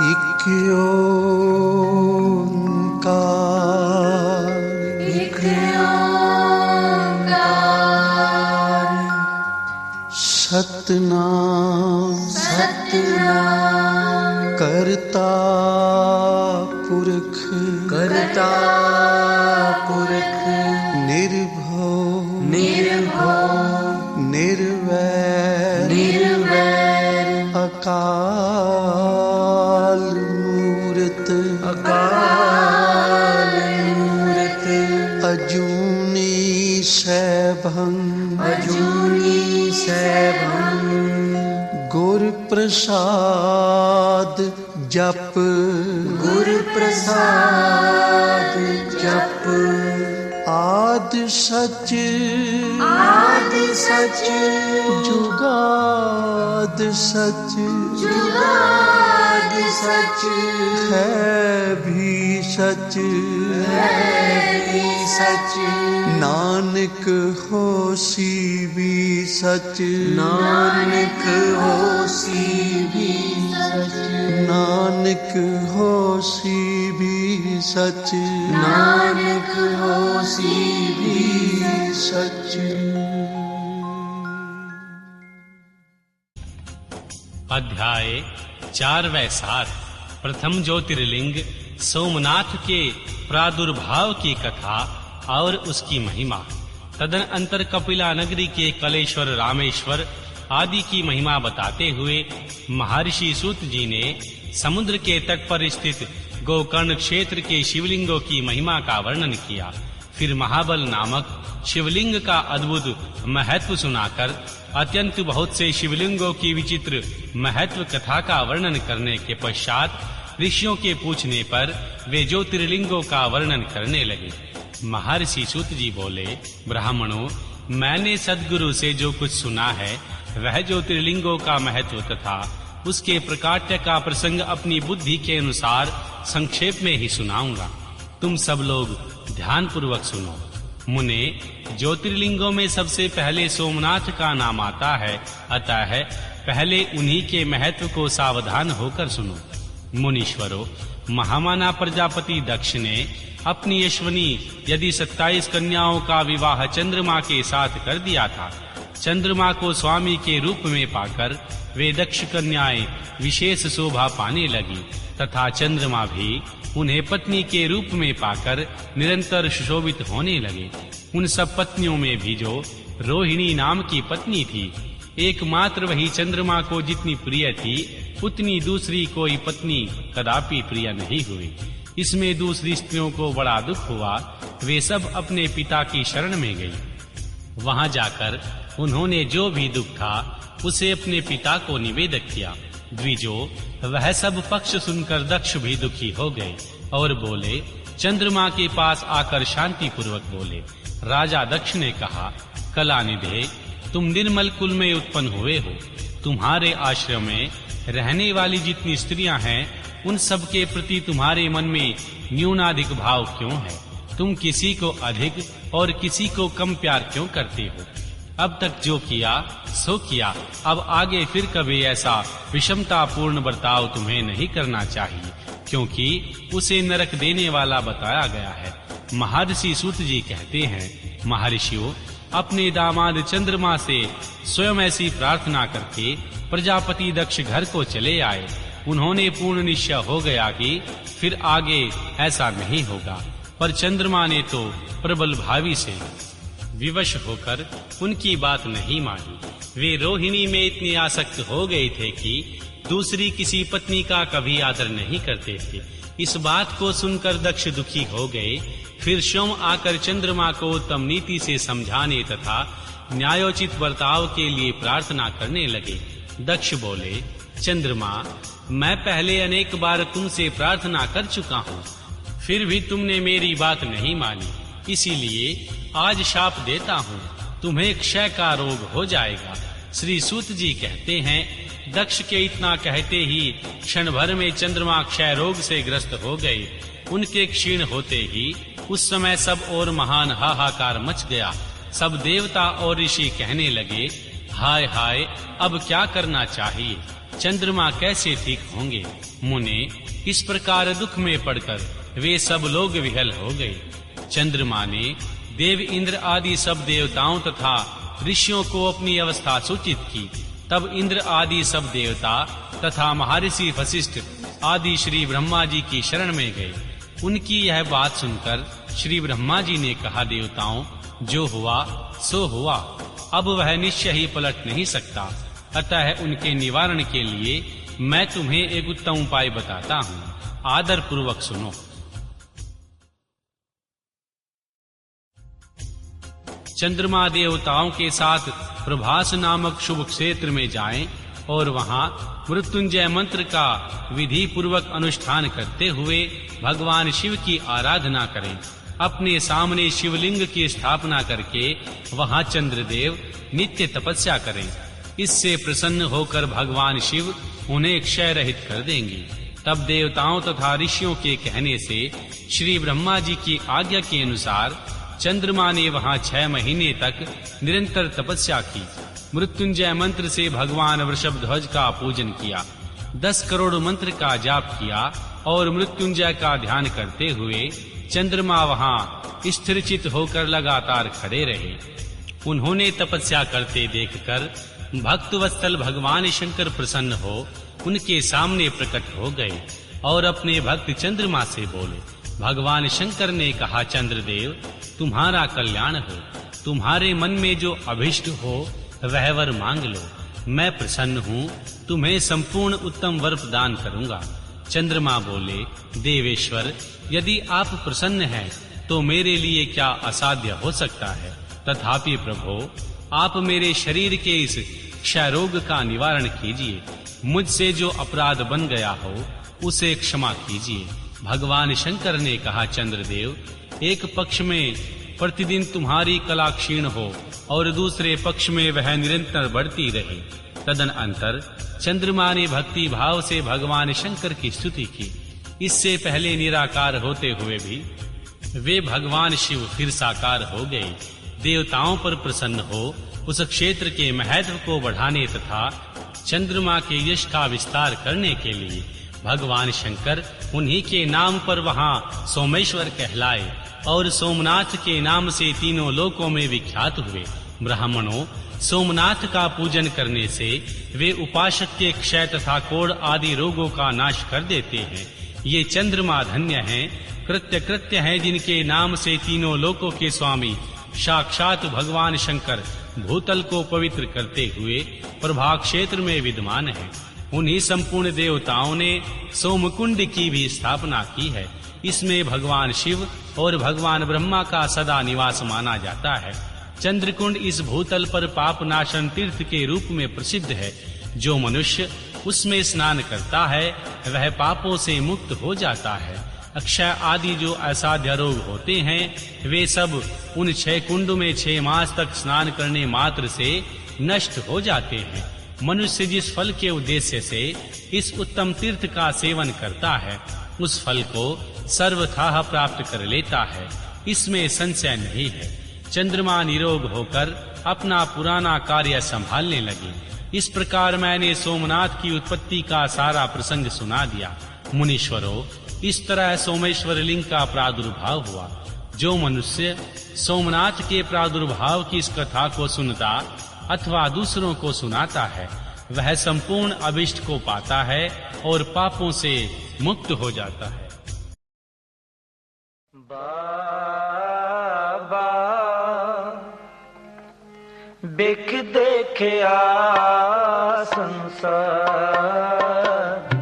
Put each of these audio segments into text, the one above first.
एक ओंकार, एक ओंकार, सतनाम सतनाम, करता पुरख, करता पुरख, निर्भव निर्भव, निर्वैर निर्वैर, अकाल मूरत, अकाल मूरत, अजूनी सैभं, अजूनी सैभं, गुर प्रसाद जप, गुर प्रसाद जप, आद सच आद सच, जुगाद सच, जुगाद सच, है भी सच, है भी सच, नानक होसी भी सच, नानक होसी भी सच, नानक होसी भी सच, नानक होसी भी सच। अध्याय 4 सार। प्रथम ज्योतिर्लिंग सोमनाथ के प्रादुर्भाव की कथा और उसकी महिमा। तदनंतर कपिला नगरी के कलेश्वर, रामेश्वर आदि की महिमा बताते हुए महर्षि सूत जी ने समुद्र के तट पर स्थित गोकर्ण क्षेत्र के शिवलिंगों की महिमा का वर्णन किया। फिर महाबल नामक शिवलिंग का अद्भुत महत्व सुनाकर अत्यंत बहुत से शिवलिंगों की विचित्र महत्व कथा का वर्णन करने के पश्चात ऋषियों के पूछने पर वे ज्योतिर्लिंगों का वर्णन करने लगे। महर्षि सूत जी बोले, ब्राह्मणों, मैंने सद्गुरु से जो कुछ सुना है वह ज्योतिर्लिंगों का महत्व तथा उसके प्रकाट्य का प्रसंग अपनी बुद्धि के अनुसार संक्षेप में ही सुनाऊंगा। तुम सब लोग ध्यान पूर्वक सुनो। मुने, ज्योतिर्लिंगों में सबसे पहले सोमनाथ का नाम आता है, अतः पहले उन्हीं के महत्व को सावधान होकर सुनो। मुनीश्वरों, महामाना प्रजापति दक्ष ने अपनी यशवनी यदि 27 कन्याओं का विवाह चंद्रमा के साथ कर दिया था। चंद्रमा को स्वामी के रूप में पाकर वे दक्ष कन्याएं विशेष शोभा पाने लगी तथा चंद्रमा भी उन्हें पत्नी के रूप में पाकर निरंतर सुशोभित होने लगे। उन सब पत्नियों में भी जो रोहिणी नाम की पत्नी थी, एकमात्र वही चंद्रमा को जितनी प्रिय थी उतनी दूसरी कोई पत्नी कदापि प्रिय नहीं हुई। इसमें दूसरी स्त्रियों को बड़ा दुख हुआ। वे सब अपने पिता की शरण में गई। वहां जाकर उन्होंने जो भी दुख था उसे अपने पिता को निवेदन किया। द्विजो, वह सब पक्ष सुनकर दक्ष भी दुखी हो गए और बोले, चंद्रमा के पास आकर शांति पूर्वक बोले। राजा दक्ष ने कहा, कलानिधे, तुम निर्मल कुल में उत्पन्न हुए हो। तुम्हारे आश्रम में रहने वाली जितनी स्त्रियां हैं उन सब के प्रति तुम्हारे मन में न्यूनाधिक भाव क्यों है? तुम किसी को अधिक और किसी को कम प्यार क्यों करते हो? अब तक जो किया सो किया, अब आगे फिर कभी ऐसा विषमतापूर्ण बर्ताव तुम्हें नहीं करना चाहिए, क्योंकि उसे नरक देने वाला बताया गया है। महर्षि सूत जी कहते हैं, महर्षियों, अपने दामाद चंद्रमा से स्वयं ऐसी प्रार्थना करके प्रजापति दक्ष घर को चले आए। उन्होंने पूर्ण निश्चय हो गया कि फिर आगे ऐसा नहीं होगा, पर चंद्रमा ने तो प्रबल भावी से विवश होकर उनकी बात नहीं मानी। वे रोहिणी में इतने आसक्त हो गए थे कि दूसरी किसी पत्नी का कभी आदर नहीं करते थे। इस बात को सुनकर दक्ष दुखी हो गए। फिर स्वयं आकर चंद्रमा को उत्तम नीति से समझाने तथा न्यायोचित बर्ताव के लिए प्रार्थना करने लगे। दक्ष बोले, चंद्रमा, मैं पहले अनेक बार तुमसे प्रार्थना कर चुका हूँ, फिर भी तुमने मेरी बात नहीं मानी। इसीलिए आज शाप देता हूँ, तुम्हें क्षय का रोग हो जाएगा। श्री सूत जी कहते हैं, दक्ष के इतना कहते ही क्षण भर में चंद्रमा क्षय रोग से ग्रस्त हो गए। उनके क्षीण होते ही उस समय सब और महान हाहाकार मच गया। सब देवता और ऋषि कहने लगे, हाय हाय, अब क्या करना चाहिए? चंद्रमा कैसे ठीक होंगे? मुने, इस प्रकार दुख में पड़कर वे सब लोग विहल हो गए। चंद्रमा ने देव इंद्र आदि सब देवताओं तथा ऋषियों को अपनी अवस्था सूचित की। तब इंद्र आदि सब देवता तथा महर्षि वशिष्ठ आदि श्री ब्रह्मा जी की शरण में गए। उनकी यह बात सुनकर श्री ब्रह्मा जी ने कहा, देवताओं, जो हुआ सो हुआ, अब वह निश्चय ही पलट नहीं सकता। अतः उनके निवारण के लिए मैं तुम्हें एक उत्तम उपाय बताता हूँ, आदर पूर्वक सुनो। चंद्रमा देवताओं के साथ प्रभास नामक शुभ क्षेत्र में जाएं और वहां मृत्युंजय मंत्र का विधि पूर्वक अनुष्ठान करते हुए भगवान शिव की आराधना करें। अपने सामने शिवलिंग की स्थापना करके वहां चंद्रदेव नित्य तपस्या करें। इससे प्रसन्न होकर भगवान शिव उन्हें क्षय रहित कर देंगे। तब देवताओं तथा ऋषियों के कहने से श्री ब्रह्मा जी की आज्ञा के अनुसार चंद्रमा ने वहां 6 महीने तक निरंतर तपस्या की। मृत्युंजय मंत्र से भगवान वृषभध्वज का पूजन किया, 10 करोड़ मंत्र का जाप किया और मृत्युंजय का ध्यान करते हुए चंद्रमा वहां स्थिरचित होकर लगातार खड़े रहे। उन्होंने तपस्या करते देखकर भक्तवत्सल भगवान शंकर प्रसन्न हो उनके सामने प्रकट हो गए और अपने भक्त चंद्रमा से बोले। भगवान शंकर ने कहा, चंद्रदेव, तुम्हारा कल्याण हो। तुम्हारे मन में जो अभिष्ट हो वह वर मांग लो। मैं प्रसन्न हूँ, तुम्हें संपूर्ण उत्तम वर प्रदान करूंगा। चंद्रमा बोले, देवेश्वर, यदि आप प्रसन्न हैं तो मेरे लिए क्या असाध्य हो सकता है। तथापि प्रभो, आप मेरे शरीर के इस क्षय रोग का निवारण कीजिए। मुझसे जो अपराध बन गया हो उसे क्षमा कीजिए। भगवान शंकर ने कहा, चंद्रदेव, एक पक्ष में प्रतिदिन तुम्हारी कला क्षीण हो और दूसरे पक्ष में वह निरंतर बढ़ती रहे। तदनंतर चंद्रमा ने भक्ति भाव से भगवान शंकर की स्तुति की। इससे पहले निराकार होते हुए भी वे भगवान शिव फिर साकार हो गए। देवताओं पर प्रसन्न हो उस क्षेत्र के महत्व को बढ़ाने तथा चंद्रमा के यश का विस्तार करने के लिए भगवान शंकर उन्हीं के नाम पर वहां सोमेश्वर कहलाए और सोमनाथ के नाम से तीनों लोकों में विख्यात हुए। ब्राह्मणों, सोमनाथ का पूजन करने से वे उपासक के क्षय तथा कोढ़ आदि रोगों का नाश कर देते हैं। ये चंद्रमा धन्य हैं, कृत्य हैं, जिनके नाम से तीनों लोकों के स्वामी साक्षात भगवान शंकर भूतल को पवित्र करते हुए प्रभा क्षेत्र में विद्यमान है। उन्हीं संपूर्ण देवताओं ने सोमकुंड की भी स्थापना की है। इसमें भगवान शिव और भगवान ब्रह्मा का सदा निवास माना जाता है। चंद्रकुंड इस भूतल पर पाप नाशन तीर्थ के रूप में प्रसिद्ध है। जो मनुष्य उसमें स्नान करता है वह पापों से मुक्त हो जाता है। अक्षय आदि जो असाध्य रोग होते हैं वे सब उन 6 कुंड में 6 मास तक स्नान करने मात्र से नष्ट हो जाते हैं। मनुष्य जिस फल के उद्देश्य से इस उत्तम तीर्थ का सेवन करता है उस फल को सर्वथा प्राप्त कर लेता है, इसमें संशय नहीं है। चंद्रमा निरोग होकर अपना पुराना कार्य संभालने लगे। इस प्रकार मैंने सोमनाथ की उत्पत्ति का सारा प्रसंग सुना दिया। मुनीश्वरों, इस तरह सोमेश्वर लिंग का प्रादुर्भाव हुआ। जो मनुष्य सोमनाथ के प्रादुर्भाव की इस कथा को सुनता अथवा दूसरों को सुनाता है वह संपूर्ण अभिष्ट को पाता है और पापों से मुक्त हो जाता है। बाबा बिख देखिया संसार,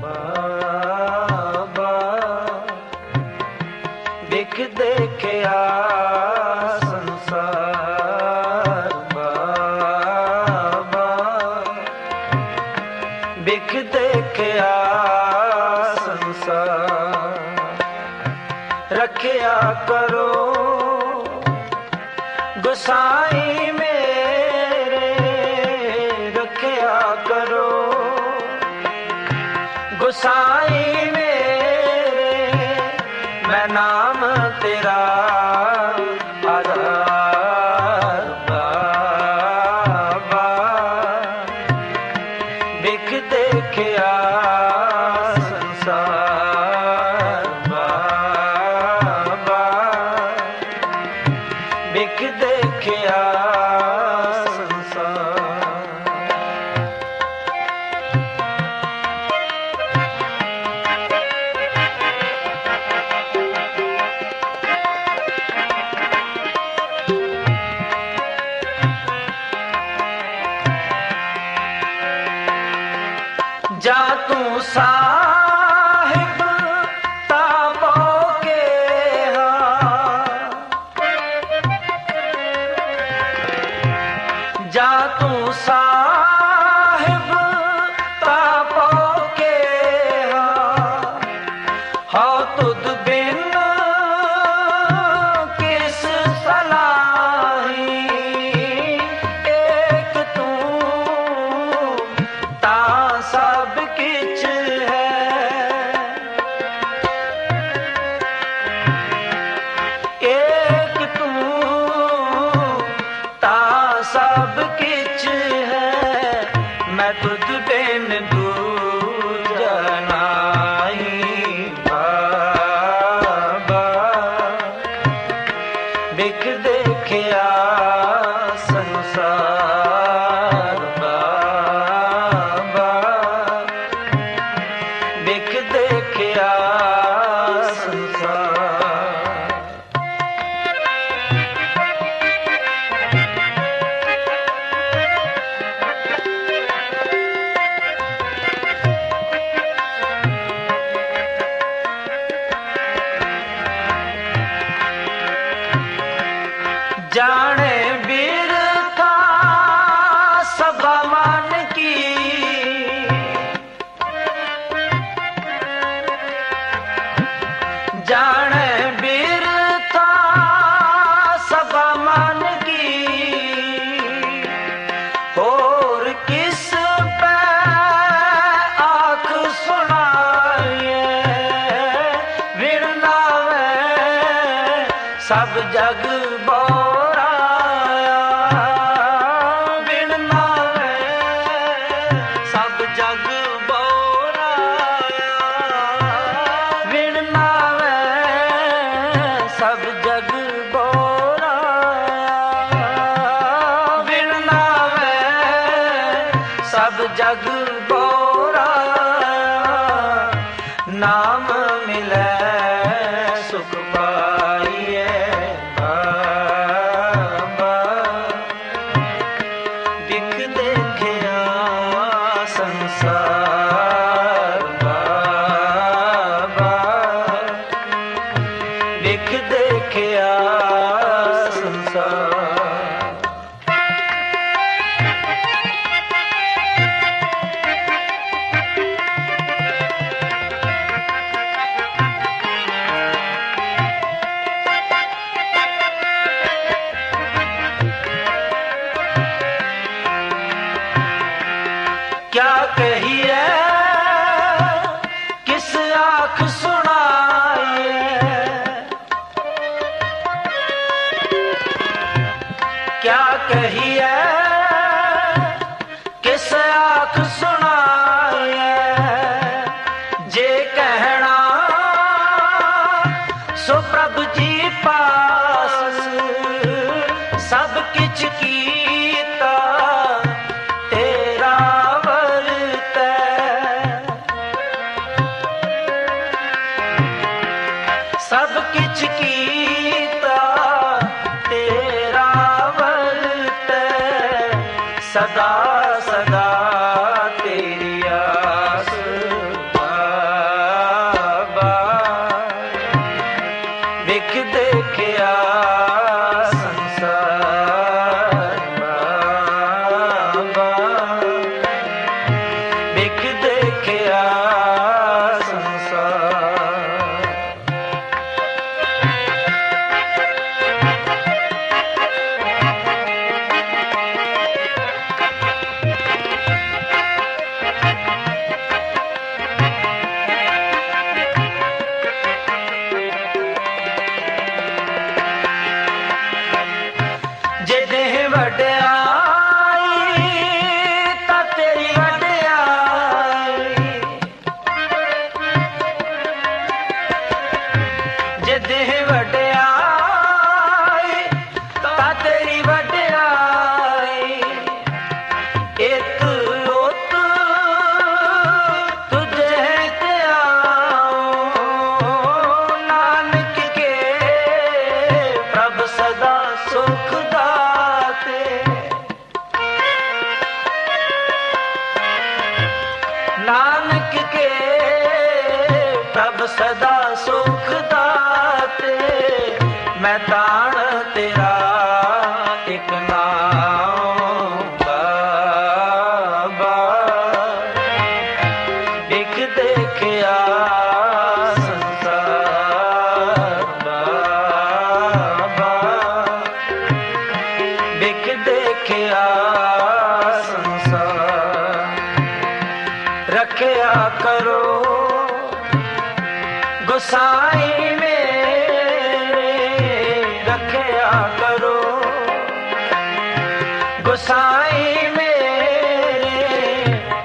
बाबा बिख देखिया संसार, बाबा बिख देखिया संसार। रखिया करो गोसाई मेरे, रखिया करो गोसाई मेरे, मैं नाम तेरा आधार। बाबा ਵਿਖ ਦੇਖਿਆ ਸੰਸਾਰ ਬਾਬਾ, ਵਿਖ ਦੇਖਿਆ जा तू साहिब ताबो के जा तू साहिब ताबो के हो तुद बिन किस सलाही, एक तू ता सब किछ है, एक तू ता सब किछ है, मैं तुझ बिन दूजा नाहीं बाबा, बिख देखिया संसार बाबा, बिख देखिया संसार। जाने बिरथा सभा मान की, जाने बिरथा सभा मान की, और किस पे आँख सुनाए, विण नावे सब जग बोराया, विण नावे सब जग बोराया, विण नावे सब जग बोराया, विण नावे सब जग बोराया, नाम मिले सुख पाइए बाबा, बिख देखिया संसार बाबा, बिख देखिया संसार। क्या कहिए किस आँख सुनाए, क्या कहिए किस आँख सुनाए, जे कहना सो प्रभु जी पास, सब किछ कीता तेरा वरतै, सब किछ कीता तेरा वरतै, सदा सदा तेरी आस बाबा, बिख देखिया संसार बाबा, बिख देखिया संसार। नानक के प्रभ सदा सुख दाते, मैं ताण तेरा एक नाम बाबा, एक देखिया संसार बाबा, एक देखिया संसार। रखया करो गोसाई मेरे, रखया करो गोसाई मेरे,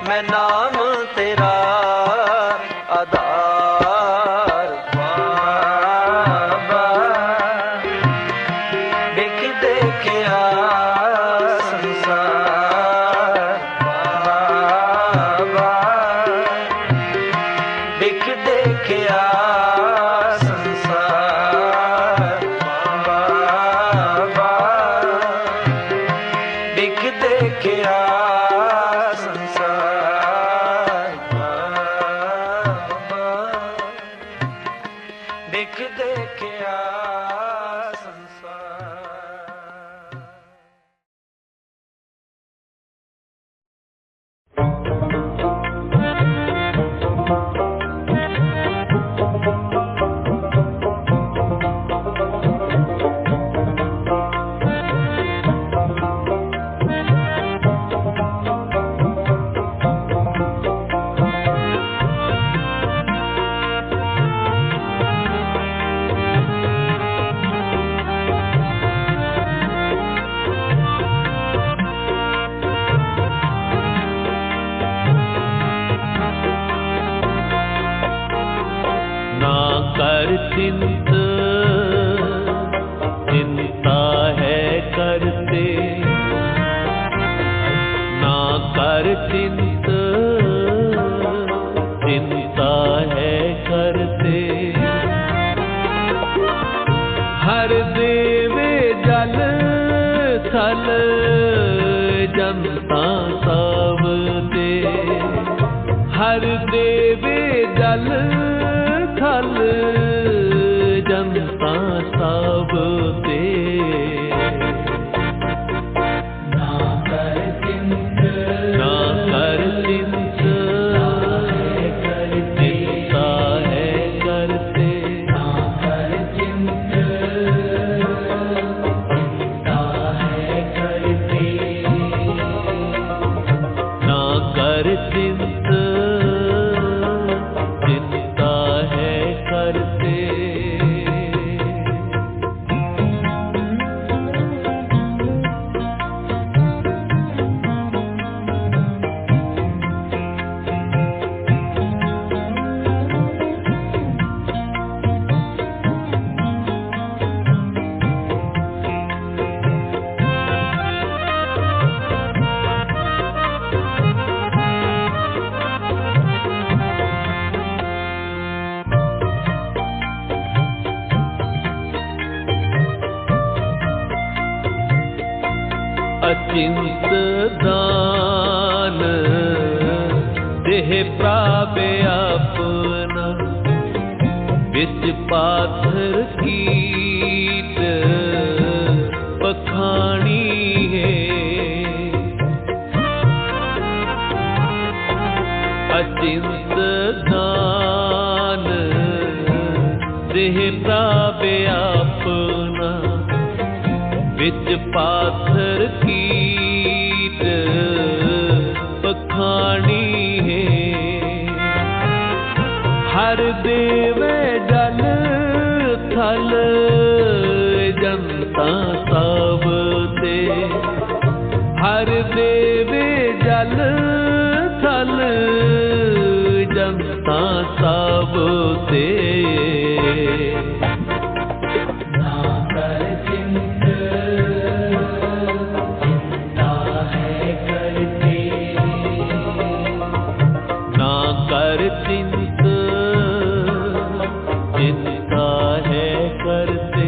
मैं नाम तेरा आधार बाबा, देख देखिया संसार बाबा, देख देखिया संसार बाबा, देख देखिया संसार बाबा, देख देखिया संसार। कर चिंत चिंता है करते, ना कर चिंत चिंता है करते, हर देवे जल थल जनता सब दे, हर देवे जल थल जनता सब दे, ना कर चिंत चिंता है करते, ना कर चिंत चिंता है करते, ना कर चिंत चिंता है करते। अचिंत दान देह प्राप्य अपना, बिच पाथर कीट पखाणी है, अचिंत दान देह प्राप्य अपना, बिच पाथर कीट पखाणी है, हर देवे जल थल जनता सब दे, हर देवे जल थल जनता सब दे, ना कर चिंत चिंता है करते, ना कर चिंत चिंता है करते।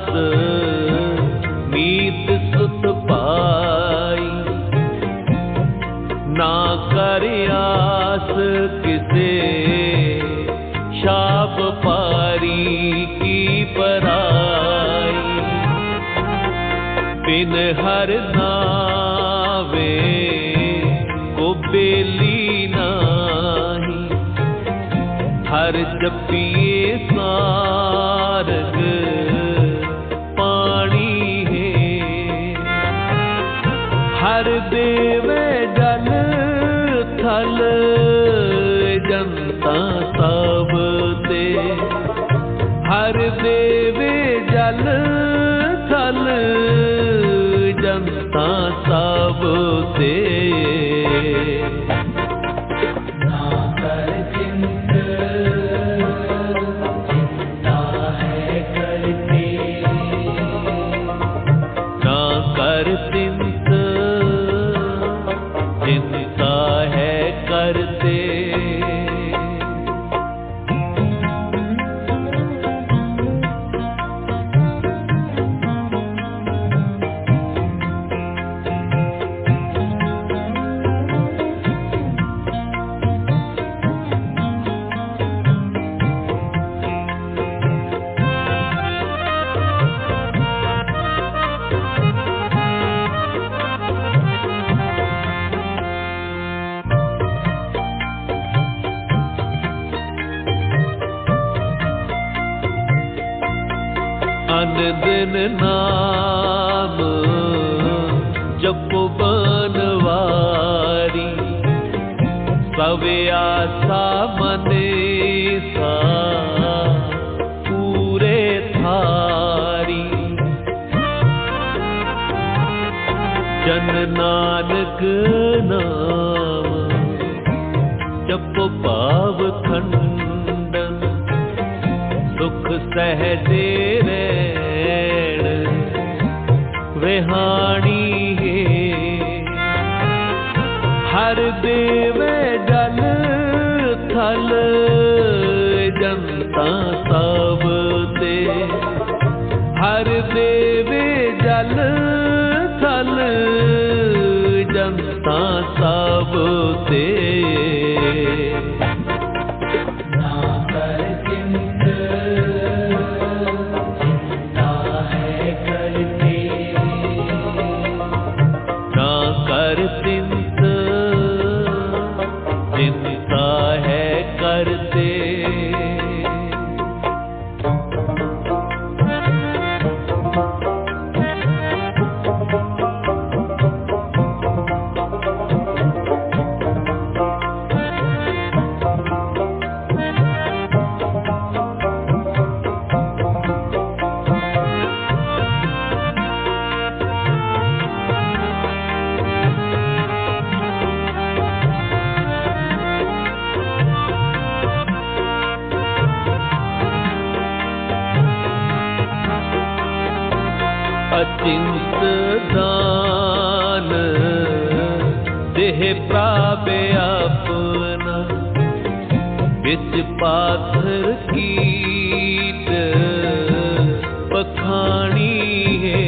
दास मीत सुत पाई, ना कर आस किसे शाप पारी की पराई। बिन हर नावे को बेली नाही, हर जपिए सारग पानी है। हर देवे जल थल जनता सब ते, हर देवे जल थल जनता सब ते। ना कर चिंत चिंता है करते, ना कर चिंत चिंता है करते। अन दिन नाम जपो बनवारी, सवे आशा मने सा पूरे थारी। जन नानक नाम जपो पाव खंडन, सुख सहजे रैण विहाणी है। हर देवे जल थल जनता सब ते, हर देवे जल थल जनता सब ते। ना कर चिंत चिंता है करते, ना कर चिंत चिंता है करते। अचिंत दान देह प्राप्य अपना, बिच पाथर कीट पखाणी है।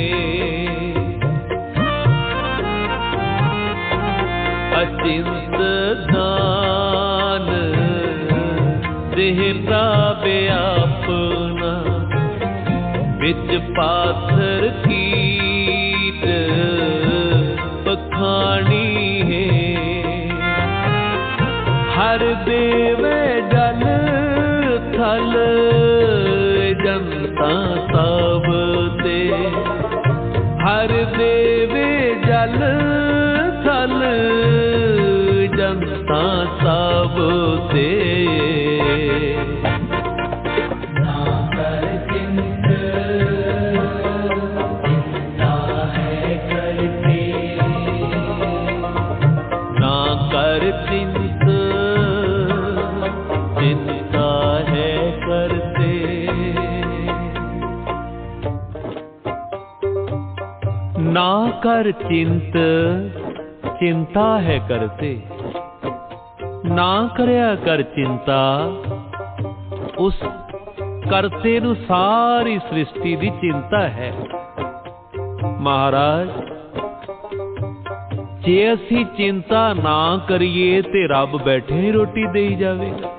अचिंत दान देह प्राप्य अपना, बिच पाथर कीट पखाणी है। हर देवे जल थल जनता सब ते, हर देवे जल थल जनता सब ते। ना कर चिंत चिंता है करते, ना कर चिंत चिंता है करते। ना कर चिंत चिंता है करते, ना करया कर चिंता उस ਕਰਤੇ ਨੂੰ ਸਾਰੀ ਸ੍ਰਿਸ਼ਟੀ ਦੀ ਚਿੰਤਾ ਹੈ। ਮਹਾਰਾਜ, ਜੇ ਅਸੀਂ ਚਿੰਤਾ ਨਾ ਕਰੀਏ ਤੇ ਰੱਬ ਬੈਠੇ ਹੀ ਰੋਟੀ ਦੇਈ ਜਾਵੇਗਾ।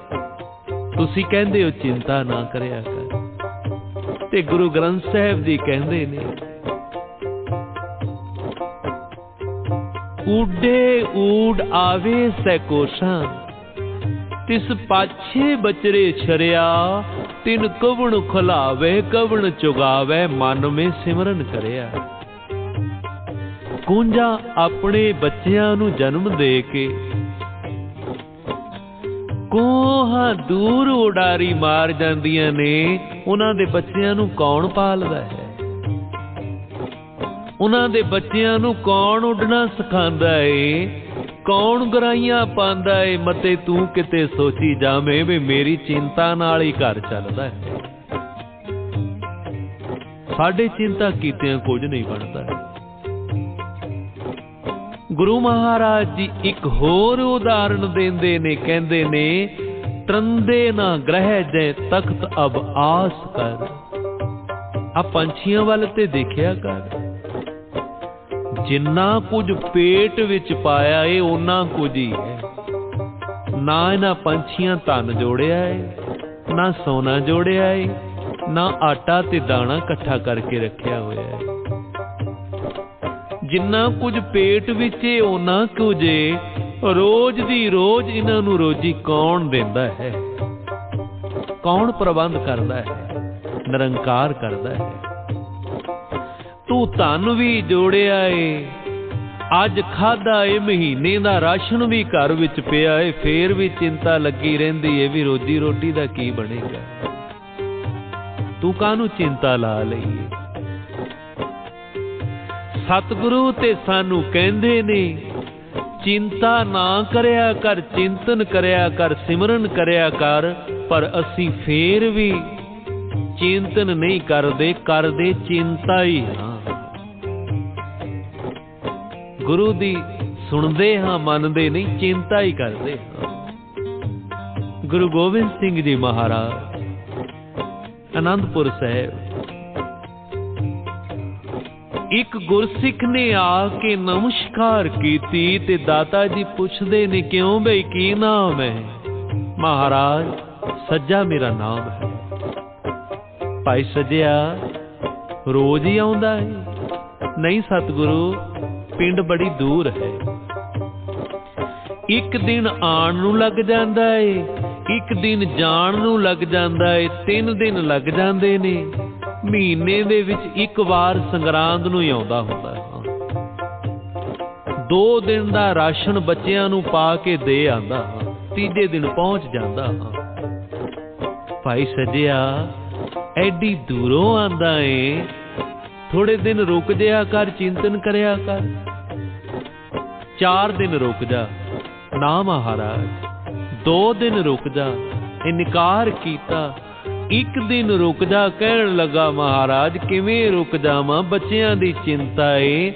ਤੁਸੀਂ ਕਹਿੰਦੇ ਹੋ ਚਿੰਤਾ ਨਾ ਕਰਿਆ ਕਰ, ਤੇ ਗੁਰੂ ਗ੍ਰੰਥ ਸਾਹਿਬ ਜੀ ਕਹਿੰਦੇ ਨੇ, ਊਡੇ ਊਡ ਆਵੇ ਸੈਕੋਸ਼ਾਂ, ਤਿਸ ਪਾਛੇ ਬਚਰੇ ਛਰਿਆ, ਤਿਨ ਕਵਣ ਖੁਲਾਵੇ ਕਵਣ ਚੁਗਾਵੇ, ਮਨ ਮੇ ਸਿਮਰਨ ਕਰਿਆ। ਕੂੰਜਾਂ ਆਪਣੇ ਬੱਚਿਆਂ ਨੂੰ ਜਨਮ ਦੇ ਕੇ ਕੋਹਾਂ ਦੂਰ ਉਡਾਰੀ ਮਾਰ ਜਾਂਦੀਆਂ ਨੇ, ਉਹਨਾਂ ਦੇ ਬੱਚਿਆਂ ਨੂੰ ਕੌਣ ਪਾਲਦਾ ਹੈ? ਉਹਨਾਂ ਦੇ ਬੱਚਿਆਂ ਨੂੰ ਕੌਣ ਉੱਡਣਾ ਸਿਖਾਉਂਦਾ ਏ? ਕੌਣ ਗਰਾਈਆਂ ਪਾਉਂਦਾ ਏ? ਮਤੇ ਤੂੰ ਕਿਤੇ ਸੋਚੀ ਜਾਵੇਂ ਵੀ ਮੇਰੀ ਚਿੰਤਾ ਨਾਲ ਹੀ ਘਰ ਚੱਲਦਾ ਹੈ। ਸਾਡੇ ਚਿੰਤਾ ਕੀਤਿਆਂ ਕੁਝ ਨਹੀਂ ਬਣਦਾ। ਗੁਰੂ ਮਹਾਰਾਜ ਜੀ ਇੱਕ ਹੋਰ ਉਦਾਹਰਣ ਦਿੰਦੇ ਨੇ, ਕਹਿੰਦੇ ਨੇ, ਤਰੰਦੇ ਨਾ ਗ੍ਰਹਿ ਜੈ ਤਖਤ ਅਬ ਆਸ ਕਰ। ਆ ਪੰਛੀਆਂ ਵੱਲ ਤੇ ਦੇਖਿਆ ਕਰ, ਜਿੰਨਾ ਕੁਝ ਪੇਟ ਵਿੱਚ ਪਾਇਆ ਏ ਓਨਾ ਕੁਝ ਹੀ ਹੈ। ਨਾ ਇਹਨਾਂ ਪੰਛੀਆਂ ਧਨ ਜੋੜਿਆ ਏ, ਨਾ ਸੋਨਾ ਜੋੜਿਆ ਏ, ਨਾ ਆਟਾ ਤੇ ਦਾਣਾ ਇਕੱਠਾ ਕਰਕੇ ਰੱਖਿਆ ਹੋਇਆ ਹੈ। ਜਿੰਨਾ ਕੁਝ ਪੇਟ ਵਿੱਚ ਏ ਓਨਾ ਕੁਝ ਏ। ਰੋਜ਼ ਦੀ ਰੋਜ਼ ਇਹਨਾਂ ਨੂੰ ਰੋਜੀ ਕੌਣ ਦਿੰਦਾ ਹੈ? ਕੌਣ ਪ੍ਰਬੰਧ ਕਰਦਾ ਹੈ? ਨਿਰੰਕਾਰ ਕਰਦਾ ਹੈ। ਤੂੰ ਧਨ ਵੀ ਜੋੜਿਆ ਏ, ਅੱਜ ਖਾਧਾ ਏ, ਮਹੀਨੇ ਦਾ ਰਾਸ਼ਨ ਵੀ ਘਰ ਵਿੱਚ ਪਿਆ ਏ, ਫੇਰ ਵੀ ਚਿੰਤਾ ਲੱਗੀ ਰਹਿੰਦੀ ਏ ਵੀ ਰੋਜੀ ਰੋਟੀ ਦਾ ਕੀ ਬਣੇਗਾ। ਤੂੰ ਕਾਹਨੂੰ ਚਿੰਤਾ ਲਾ ਲਈ? ਸਤਿਗੁਰੂ ਤੇ ਸਾਨੂੰ ਕਹਿੰਦੇ ਨੇ, ਚਿੰਤਾ ਨਾ ਕਰਿਆ ਕਰ, ਚਿੰਤਨ ਕਰਿਆ ਕਰ, ਸਿਮਰਨ ਕਰਿਆ ਕਰ। ਪਰ ਅਸੀਂ ਫੇਰ ਵੀ ਚਿੰਤਨ ਨਹੀਂ ਕਰਦੇ, ਕਰਦੇ ਚਿੰਤਾ ਹੀ ਹਾਂ। ਗੁਰੂ ਦੀ ਸੁਣਦੇ ਹਾਂ, ਮੰਨਦੇ ਨਹੀਂ, ਚਿੰਤਾ ਹੀ ਕਰਦੇ ਹਾਂ। ਗੁਰੂ ਗੋਬਿੰਦ ਸਿੰਘ ਜੀ ਮਹਾਰਾਜ ਅਨੰਦਪੁਰ ਸਾਹਿਬ, ਇੱਕ ਗੁਰਸਿੱਖ ਨੇ ਆ ਕੇ ਨਮਸਕਾਰ ਕੀਤੀ ਤੇ ਦਾਤਾ ਜੀ ਪੁੱਛਦੇ ਨੇ, ਕਿਉਂ ਬਈ ਕੀ ਨਾਮ ਹੈ? ਮਹਾਰਾਜ, ਸੱਜਾ ਮੇਰਾ ਨਾਮ ਹੈ। ਭਾਈ ਸੱਜਿਆ ਰੋਜ਼ ਹੀ ਆਉਂਦਾ ਹੈ? ਨਹੀਂ ਸਤਿਗੁਰੂ, ਪਿੰਡ ਬੜੀ ਦੂਰ ਹੈ। ਇੱਕ ਦਿਨ ਆਉਣ ਨੂੰ ਲੱਗ ਜਾਂਦਾ ਏ, ਇੱਕ ਦਿਨ ਜਾਣ ਨੂੰ ਲੱਗ ਜਾਂਦਾ ਏ, 3 ਦਿਨ ਲੱਗ ਜਾਂਦੇ ਨੇ। ਮਹੀਨੇ ਦੇ ਵਿੱਚ ਇੱਕ ਵਾਰ ਸੰਗਰਾਂਦ ਨੂੰ ਹੀ ਆਉਂਦਾ ਹੁੰਦਾ ਹੈ। 2 ਦਿਨ ਦਾ ਰਾਸ਼ਨ ਬੱਚਿਆਂ ਨੂੰ ਪਾ ਕੇ ਦੇ ਆਂਦਾ ਹਾਂ, 3 ਦਿਨ ਪਹੁੰਚ ਜਾਂਦਾ ਹਾਂ। ਭਾਈ ਸੱਜਿਆ ਐਡੀ ਦੂਰੋਂ ਆਂਦਾ ਏ, ਥੋੜੇ ਦਿਨ ਰੁਕ ਜਿਆ ਕਰ, ਚਿੰਤਨ ਕਰਿਆ ਕਰ। 4 ਦਿਨ ਰੁਕ ਜਾ, ਨਾ ਮਹਾਰਾਜ 2 ਦਿਨ ਰੁਕ ਜਾ। ਇਨਕਾਰ ਕੀਤਾ। 1 ਦਿਨ ਰੁਕ ਜਾ, ਕਹਿਣ ਲੱਗਾ ਮਹਾਰਾਜ ਕਿਵੇਂ ਰੁਕ ਜਾਵਾਂ, ਬੱਚਿਆਂ ਦੀ ਚਿੰਤਾ ਏ।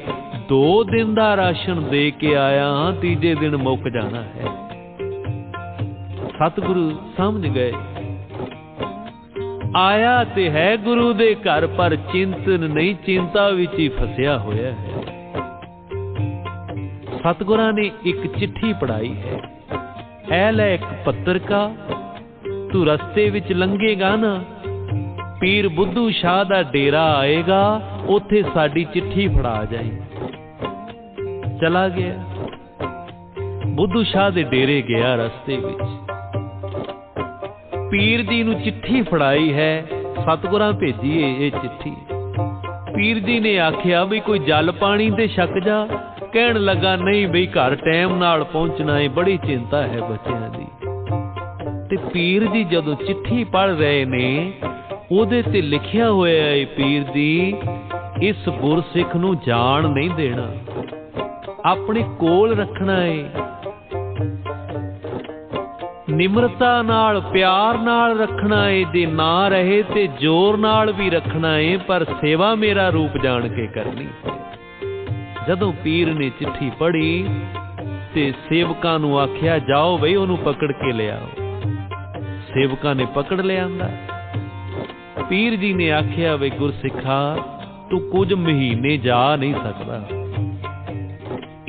2 ਦਿਨ ਦਾ ਰਾਸ਼ਨ ਦੇ ਕੇ ਆਇਆ ਹਾਂ, 3 ਦਿਨ ਮੁੱਕ ਜਾਣਾ ਹੈ। ਸਤਿਗੁਰੂ ਸਮਝ ਗਏ, ਆਇਆ ਤੇ ਹੈ ਗੁਰੂ ਦੇ ਘਰ, ਪਰ ਚਿੰਤਨ ਨਹੀਂ, ਚਿੰਤਾ ਵਿੱਚ ਹੀ ਫਸਿਆ ਹੋਇਆ ਹੈ। ਸਤਿਗੁਰਾਂ ਨੇ ਇੱਕ ਚਿੱਠੀ ਪੜਾਈ ਹੈ, ਐ ਲੈ ਇੱਕ ਪੱਤਰਕਾ, ਤੂੰ ਰਸਤੇ ਵਿੱਚ ਲੰਘੇਗਾ ਨਾ, ਪੀਰ ਬੁੱਧੂ ਸ਼ਾਹ ਦਾ ਡੇਰਾ ਆਏਗਾ, ਉੱਥੇ ਸਾਡੀ ਚਿੱਠੀ ਫੜਾ ਜਾਈ। ਚਲਾ ਗਿਆ, ਬੁੱਧੂ ਸ਼ਾਹ ਦੇ ਡੇਰੇ ਗਿਆ। ਰਸਤੇ ਵਿੱਚ ਪੀਰ ਜੀ ਨੂੰ ਚਿੱਠੀ ਫੜਾਈ ਹੈ, ਸਤਿਗੁਰਾਂ ਭੇਜੀ ਇਹ ਚਿੱਠੀ। ਪੀਰ ਜੀ ਨੇ ਆਖਿਆ ਵੀ ਕੋਈ ਜਲ ਪਾਣੀ ਤੇ ਛਕ ਜਾ। ਕਹਿਣ ਲੱਗਾ ਨਹੀਂ ਬਈ, ਘਰ ਟਾਈਮ ਨਾਲ ਪਹੁੰਚਣਾ ਹੈ, ਬੜੀ ਚਿੰਤਾ ਹੈ ਬੱਚਿਆਂ ਦੀ। ਤੇ ਪੀਰ ਜੀ ਜਦੋਂ ਚਿੱਠੀ ਪੜ੍ਹ ਰਹੇ ਨੇ, ਉਹਦੇ ਤੇ ਲਿਖਿਆ ਹੋਇਆ ਹੈ, ਪੀਰ ਜੀ ਇਸ ਗੁਰਸਿੱਖ ਨੂੰ ਜਾਣ ਨਹੀਂ ਦੇਣਾ, ਆਪਣੇ ਕੋਲ ਰੱਖਣਾ ਹੈ, ਨਿਮਰਤਾ ਨਾਲ, ਪਿਆਰ ਨਾਲ ਰੱਖਣਾ ਏ। ਜੇ ਨਾ ਰਹੇ ਤੇ ਜ਼ੋਰ ਨਾਲ ਵੀ ਰੱਖਣਾ ਏ, ਪਰ ਸੇਵਾ ਮੇਰਾ ਰੂਪ ਜਾਣ ਕੇ ਕਰਨੀ। ਜਦੋਂ ਪੀਰ ਨੇ ਚਿੱਠੀ ਪੜ੍ਹੀ ਤੇ ਸੇਵਕਾਂ ਨੂੰ ਆਖਿਆ, ਜਾਓ ਬਈ ਉਹਨੂੰ ਪਕੜ ਕੇ ਲਿਆਓ। ਸੇਵਕਾਂ ਨੇ ਪਕੜ ਲਿਆਂਦਾ। पीर जी ने आख्या वे गुरसिखा तू कुछ महीने जा नहीं सकता,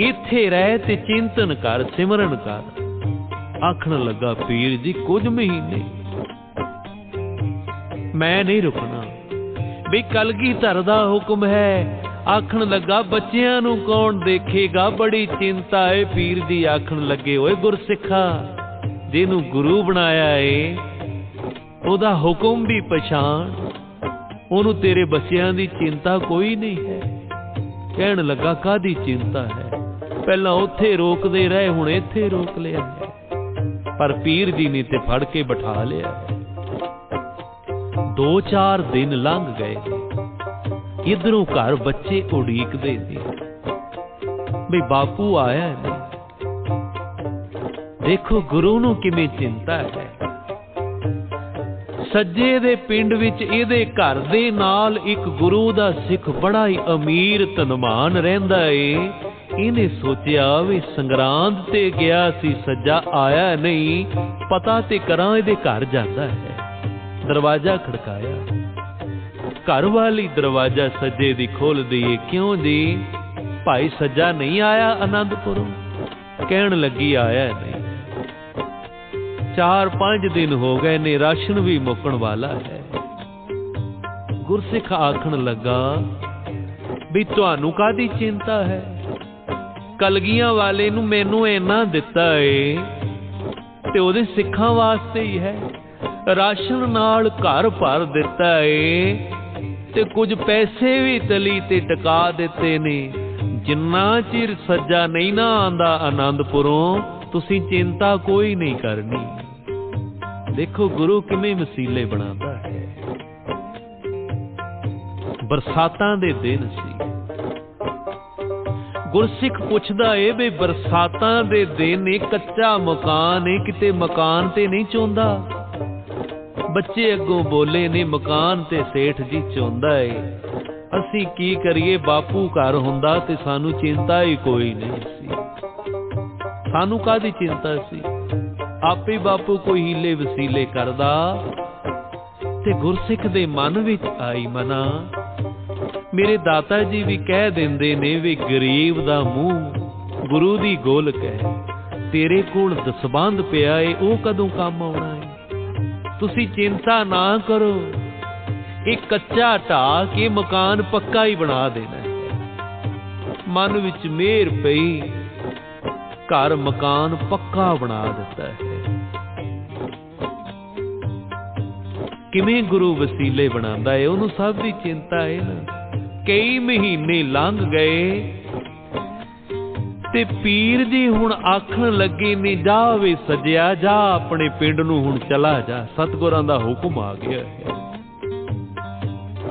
इत्थे रह ते चिंतन कर, सिमरन कर। आखण लगा पीर जी कुछ महीने मैं नहीं रुकना, भी कलगीधर दा हुक्म है। आखण लगा बच्चियां नूं कौन देखेगा, बड़ी चिंता है। पीर जी आखण लगे ओए गुरसिखा जिन्हू गुरु बनाया है ओदा हुक्म भी पछाण, ओनू तेरे बच्चियां दी चिंता कोई नहीं है। कहण लगा कादी चिंता है, पहला उत्थे रोकदे रहे हुण इत्थे रोक लिया है। पर पीर जी ने ते फड़ के बिठा लिया है। 2-4 दिन लंघ गए, इधरों घर बच्चे उड़ीकदे सी भी बापू आया नहीं। देखो गुरु नूं किवें चिंता है। सज्जे दे पिंड विच इहदे घर दे नाल एक गुरु दा सिख बड़ा ही अमीर धनवान रहिंदा है। इहने सोचिया भी संगरांद ते गया सी, सज्जा आया नहीं, पता ते करां इहदे घर जांदा है। दरवाजा खड़काया, घर वाली दरवाजा सज्जे दी खोल दी। क्यों जी भाई सज्जा नहीं आया आनंदपुरों? कहन लगी आया नहीं, 4-5 दिन हो गए ने, राशन भी मुकण वाला है। गुरसिख आखण लगा भी तुहानू कादी चिंता है, कलगियां वाले नू मैनू इन्ना दिता है ते ओदे सिखां वास्ते ही है। राशन नाल घर भर दिता है ते कुछ पैसे भी तली ते टका दिते ने। जिन्ना चिर सज्जा नहीं ना आंदा आनंदपुरों तुसी चिंता कोई नहीं करनी। देखो गुरु किवें वसीले बनाता है। बरसातां दे दिन सी, गुरसिख पुछदा है भी बरसातां दे दिन कच्चा मकान है, किते मकान ते नहीं चोंदा? बच्चे अगों बोले ने मकान ते सेठ जी चोंदा है, असी की करिए, बापू घर हुंदा ते सानू चिंता ही कोई नहीं सी। सानू कादी चिंता सी, आपे बापू कोई हीले वसीले करदा। ते गुरसिख दे मन विच आई मना, मेरे दाता जी भी कह देंदे ने वे गरीब दा मूंह गुरु दी गोलक है। तेरे कोल दसबंध पिया है, ओ कदों काम आउणा है? तुसी चिंता ना करो, एक कच्चा ढा के मकान पक्का ही बना देना है। मन विच मेहर पई, घर मकान पक्का बना दिता है। किवें गुरु वसीले बनांदा है, उहनूं सब दी चिंता है ना। कई महीने लंघ गए ते पीर जी हुण आखण लगे ने जा वे सज्जिया जा अपने पिंड नूं हुण चला जा, सतगुरां दा हुक्म आ गया है।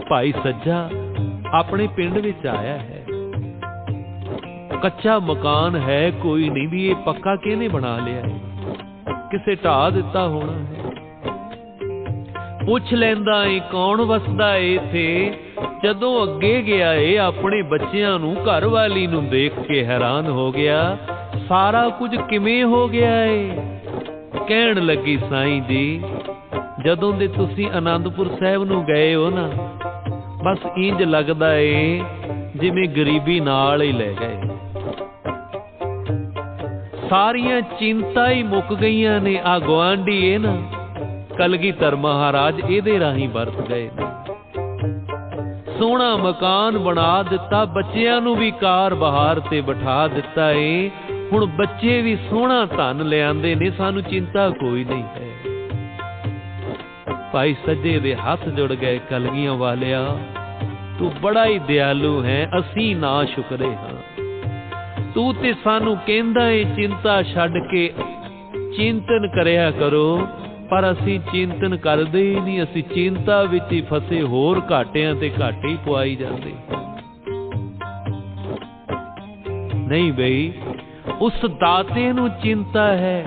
भाई सज्जा अपने पिंड विच आया है, कच्चा मकान है कोई नहीं, भी ये पक्का किहने बना लिया है? किसे ढा दिता होना है। पुछ लैंदा है कौन वसदा है इत्थे। जदों अगे गया है अपने बच्चियां नूं घर वाली नूं देख के हैरान हो गया, सारा कुछ किवें हो गया है। कहण लगी साईं जी जदों दे तुसीं आनंदपुर साहिब नूं गए हो ना, बस इंज लगदा है जिवें गरीबी नाल ही ले गए। सारियां चिंता ही मुक गईयां ने। आ गुआंढी है ना कलगीधर महाराज, इहदे राही वरत गए ने। सोहना मकान बना दिता, बच्चियां नूं भी कार बहार ते बिठा दिता है। हुण बच्चे भी सोहना धन लिआंदे ने, सानू चिंता कोई नहीं है। भाई सज्जे दे हाथ जुड़ गए, कलगियां वालिया तू बड़ा ही दयालु है, असी ना शुकरे हां। तू ते सानू कहंदा है चिंता छड्ड के चिंतन करया करो, पर असी चिंतन करदे ही नहीं। असी चिंता विच ही फसे, होर घाटियां ते घाटे ही पवाई जांदे। नहीं बई, उस दाते नूं चिंता है,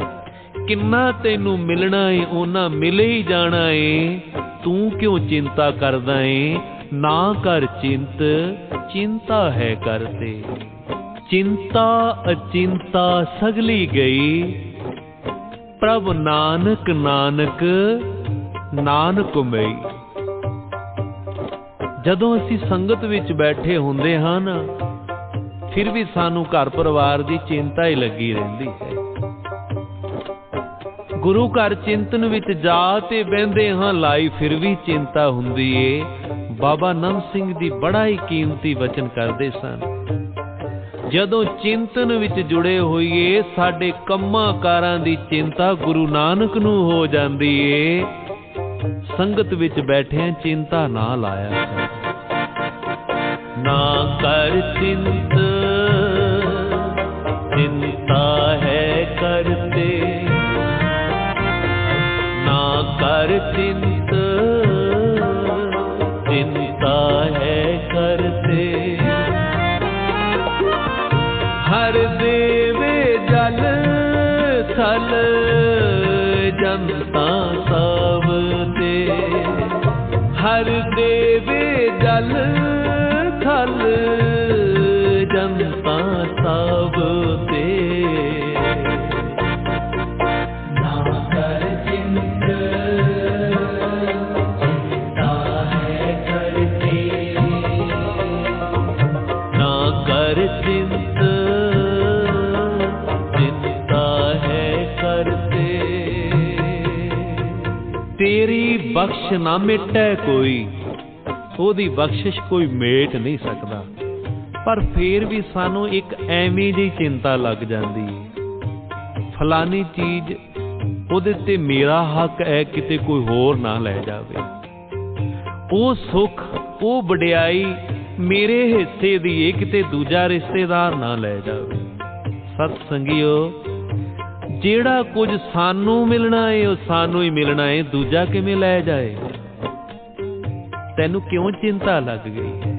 किन्ना तैनू मिलना है ओना मिले ही जाना है। तू क्यों चिंता करदा है? ना कर चिंत, चिंता है करते। चिंता अचिंता सगली गई, प्रभ नानक नानक नानक मई। ਜਦੋਂ ਅਸੀਂ ਸੰਗਤ ਵਿੱਚ ਬੈਠੇ ਹੁੰਦੇ ਹਾਂ ਨਾ, ਫਿਰ ਵੀ ਸਾਨੂੰ ਘਰ ਪਰਿਵਾਰ ਦੀ ਚਿੰਤਾ ਹੀ ਲੱਗੀ ਰਹਿੰਦੀ ਹੈ। ਗੁਰੂ ਘਰ ਚਿੰਤਨ ਵਿੱਚ ਜਾ ਤੇ ਬਹਿੰਦੇ ਹਾਂ, ਲਾਈ ਫਿਰ ਵੀ ਚਿੰਤਾ ਹੁੰਦੀ ਏ। ਬਾਬਾ ਨੰਦ ਸਿੰਘ ਜੀ ਬੜਾ ਹੀ ਕੀਮਤੀ ਵਚਨ ਕਰਦੇ ਸਨ, ਜਦੋਂ ਚਿੰਤਨ ਵਿੱਚ ਜੁੜੇ ਹੋਈਏ ਸਾਡੇ ਕੰਮਾਂ ਕਾਰਾਂ ਦੀ ਚਿੰਤਾ ਗੁਰੂ ਨਾਨਕ ਨੂੰ ਹੋ ਜਾਂਦੀ ਏ। ਸੰਗਤ ਵਿੱਚ ਬੈਠਿਆਂ ਚਿੰਤਾ ਨਾ ਲਾਇਆ ਕਰ, ਨਾ ਕਰ ਚਿੰਤ, ਚਿੰਤਾ ਹੈ ਕਰਤੇ, ਨਾ ਕਰ ਚਿੰਤ, चिंता है करते। हर देवे जल थल जनता सब दे, हर देवे जल थल जनता सब दे। ना कर चिंत, चिंत, चिंता है करते। तेरी बख्श ना मिटै कोई, ਉਹਦੀ ਬਖਸ਼ਿਸ਼ ਕੋਈ ਮੇਟ ਨਹੀਂ ਸਕਦਾ, ਪਰ ਫੇਰ ਵੀ ਸਾਨੂੰ ਇੱਕ ਐਵੇਂ ਜਿਹੀ ਚਿੰਤਾ ਲੱਗ ਜਾਂਦੀ ਹੈ, ਫਲਾਨੀ ਚੀਜ਼ ਉਹਦੇ ਤੇ ਮੇਰਾ ਹੱਕ ਹੈ, ਕਿਤੇ ਕੋਈ ਹੋਰ ਨਾ ਲੈ ਜਾਵੇ। ਉਹ ਸੁੱਖ, ਉਹ ਵਡਿਆਈ ਮੇਰੇ ਹਿੱਸੇ ਦੀ ਏ, ਕਿਤੇ ਦੂਜਾ ਰਿਸ਼ਤੇਦਾਰ ਨਾ ਲੈ ਜਾਵੇ। ਸਤ ਸੰਗਿਓ, ਜਿਹੜਾ ਕੁਝ ਸਾਨੂੰ ਮਿਲਣਾ ਏ ਉਹ ਸਾਨੂੰ ਹੀ ਮਿਲਣਾ ਏ, ਦੂਜਾ ਕਿਵੇਂ ਲੈ ਜਾਏ? ਤੈਨੂੰ ਕਿਉਂ ਚਿੰਤਾ ਲੱਗ ਗਈ ਹੈ?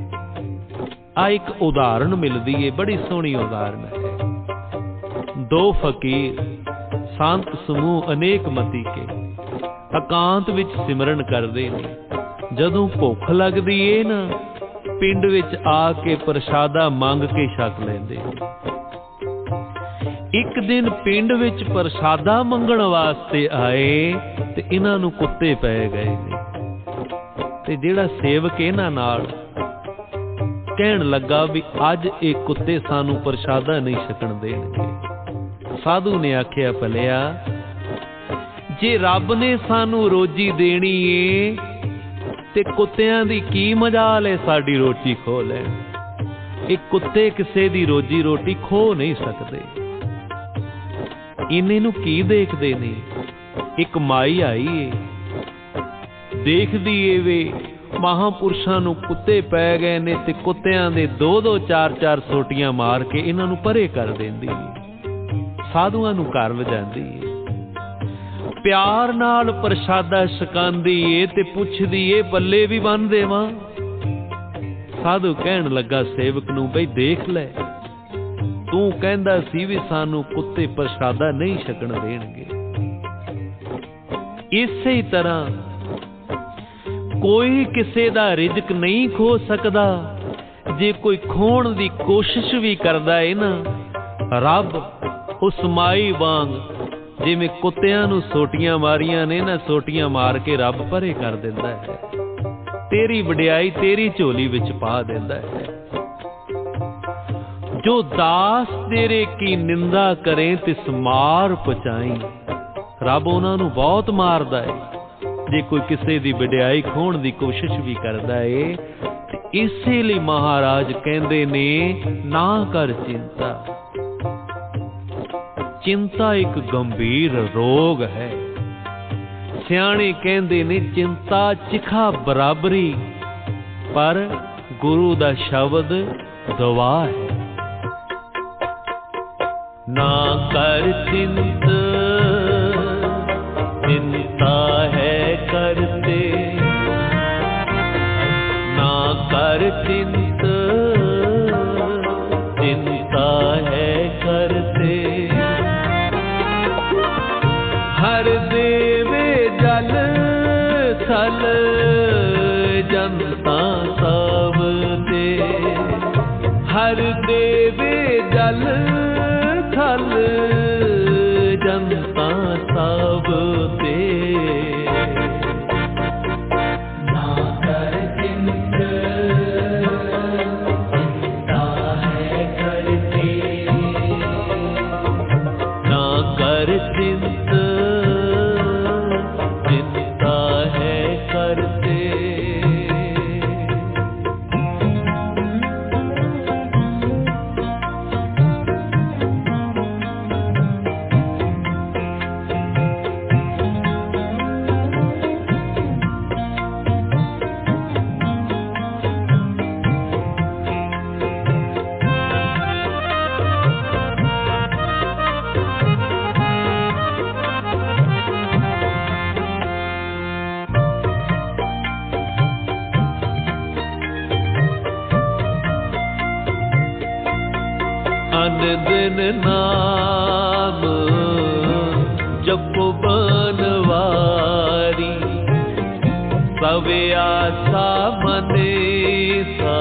ਆ ਇੱਕ ਉਦਾਹਰਣ ਮਿਲਦੀ ਏ, ਬੜੀ ਸੋਹਣੀ ਉਦਾਹਰਣ ਹੈ। ਦੋ ਫਕੀਰ ਸੰਤ ਸਮੂਹ ਅਨੇਕ ਮਤੀ ਕੇ ਇਕਾਂਤ ਵਿੱਚ ਸਿਮਰਨ ਕਰਦੇ ਨੇ। ਜਦੋਂ ਭੁੱਖ ਲੱਗਦੀ ਏ ਨਾ, ਪਿੰਡ ਵਿੱਚ ਆ ਕੇ ਪ੍ਰਸ਼ਾਦਾ ਮੰਗ ਕੇ ਛਕ ਲੈਂਦੇ। ਇੱਕ ਦਿਨ ਪਿੰਡ ਵਿੱਚ ਪ੍ਰਸ਼ਾਦਾ ਮੰਗਣ ਵਾਸਤੇ ਆਏ ਤੇ ਇਹਨਾਂ ਨੂੰ ਕੁੱਤੇ ਪੈ ਗਏ ਨੇ, ਤੇ ਜਿਹੜਾ ਸੇਵਕ ਇਹਨਾਂ ਨਾਲ ਕਹਿਣ ਲੱਗਾ ਵੀ ਅੱਜ ਇਹ ਕੁੱਤੇ ਸਾਨੂੰ ਪ੍ਰਸ਼ਾਦਾ ਨਹੀਂ ਛਕਣ ਦੇਣਗੇ। ਸਾਧੂ ਨੇ ਆਖਿਆ, ਭਲਿਆ ਜੇ ਰੱਬ ਨੇ ਸਾਨੂੰ ਰੋਜੀ ਦੇਣੀ ਏ ਤੇ ਕੁੱਤਿਆਂ ਦੀ ਕੀ ਮਜਾਲ ਹੈ ਸਾਡੀ ਰੋਟੀ ਖੋਹ ਲੈਣ? ਇਹ ਕੁੱਤੇ ਕਿਸੇ ਦੀ ਰੋਜੀ ਰੋਟੀ ਖੋਹ ਨਹੀਂ ਸਕਦੇ। ਇਹਨੇ ਨੂੰ ਕੀ ਦੇਖਦੇ ਨੇ? ਇੱਕ ਮਾਈ ਆਈ ਏ, ਦੇਖਦੀ ਏ ਵੇ ਮਹਾਂਪੁਰਸ਼ਾਂ ਨੂੰ ਕੁੱਤੇ ਪੈ ਗਏ ਨੇ ਤੇ ਕੁੱਤਿਆਂ ਦੇ 2-2 4-4 ਸੋਟੀਆਂ ਮਾਰ ਕੇ ਇਹਨਾਂ ਨੂੰ ਪਰੇ ਕਰ ਦਿੰਦੀ ਏ। ਸਾਧੂਆਂ ਨੂੰ ਘਰ ਵਜਾਂਦੀ ਏ, ਪਿਆਰ ਨਾਲ ਪ੍ਰਸ਼ਾਦਾ ਛਕਾਂਦੀ ਏ ਤੇ ਪੁੱਛਦੀ ਏ, ਬੱਲੇ ਵੀ ਬੰਨ ਦੇਵਾਂ? ਸਾਧੂ ਕਹਿਣ ਲੱਗਾ ਸੇਵਕ ਨੂੰ, ਬਈ ਦੇਖ ਲੈ, ਤੂੰ ਕਹਿੰਦਾ ਸੀ ਵੀ ਸਾਨੂੰ ਕੁੱਤੇ ਪ੍ਰਸ਼ਾਦਾ ਨਹੀਂ ਛਕਣ ਦੇਣਗੇ। ਇਸੇ ਤਰ੍ਹਾਂ ਕੋਈ ਕਿਸੇ ਦਾ ਰਿਜ਼ਕ ਨਹੀਂ ਖੋ ਸਕਦਾ। ਜੇ ਕੋਈ ਖੋਣ ਦੀ ਕੋਸ਼ਿਸ਼ ਵੀ ਕਰਦਾ ਏ ਨਾ, ਰੱਬ ਉਸ ਮਾਈ ਵਾਂਗ ਜਿਵੇਂ ਕੁੱਤਿਆਂ ਨੂੰ ਸੋਟੀਆਂ ਮਾਰੀਆਂ ਨੇ ਨਾ, ਸੋਟੀਆਂ ਮਾਰ ਕੇ ਰੱਬ ਪਰੇ ਕਰ ਦਿੰਦਾ ਹੈ, ਤੇਰੀ ਵਡਿਆਈ ਤੇਰੀ ਝੋਲੀ ਵਿੱਚ ਪਾ ਦਿੰਦਾ ਹੈ। ਜੋ ਦਾਸ ਤੇਰੇ ਕੀ ਨਿੰਦਾ ਕਰੇ ਤਿਸ ਮਾਰ ਪਹੁੰਚਾਈ, ਰੱਬ ਉਹਨਾਂ ਨੂੰ ਬਹੁਤ ਮਾਰਦਾ ਹੈ ਜੇ ਕੋਈ ਕਿਸੇ ਦੀ ਵਡਿਆਈ ਖੋਣ ਦੀ ਕੋਸ਼ਿਸ਼ ਵੀ ਕਰਦਾ ਏ। ਤੇ ਇਸੇ ਲਈ ਮਹਾਰਾਜ ਕਹਿੰਦੇ ਨੇ, ਨਾ ਕਰ ਚਿੰਤਾ। ਚਿੰਤਾ ਇੱਕ ਗੰਭੀਰ ਰੋਗ ਹੈ। ਸਿਆਣੇ ਕਹਿੰਦੇ ਨੇ, ਚਿੰਤਾ ਚਿਖਾ ਬਰਾਬਰੀ, ਪਰ ਗੁਰੂ ਦਾ ਸ਼ਬਦ ਦਵਾ ਹੈ। ਨਾ ਕਰ ਚਿੰਤ, चिंता है करते, ना कर चिंत, चिंता है करते। हर देवे जल थल जनता सब दे, हर देवे जल थल जनता सब दे। ना कर चिंत, अन दिन नाम जपो बनवारी, सवे आशा मने सा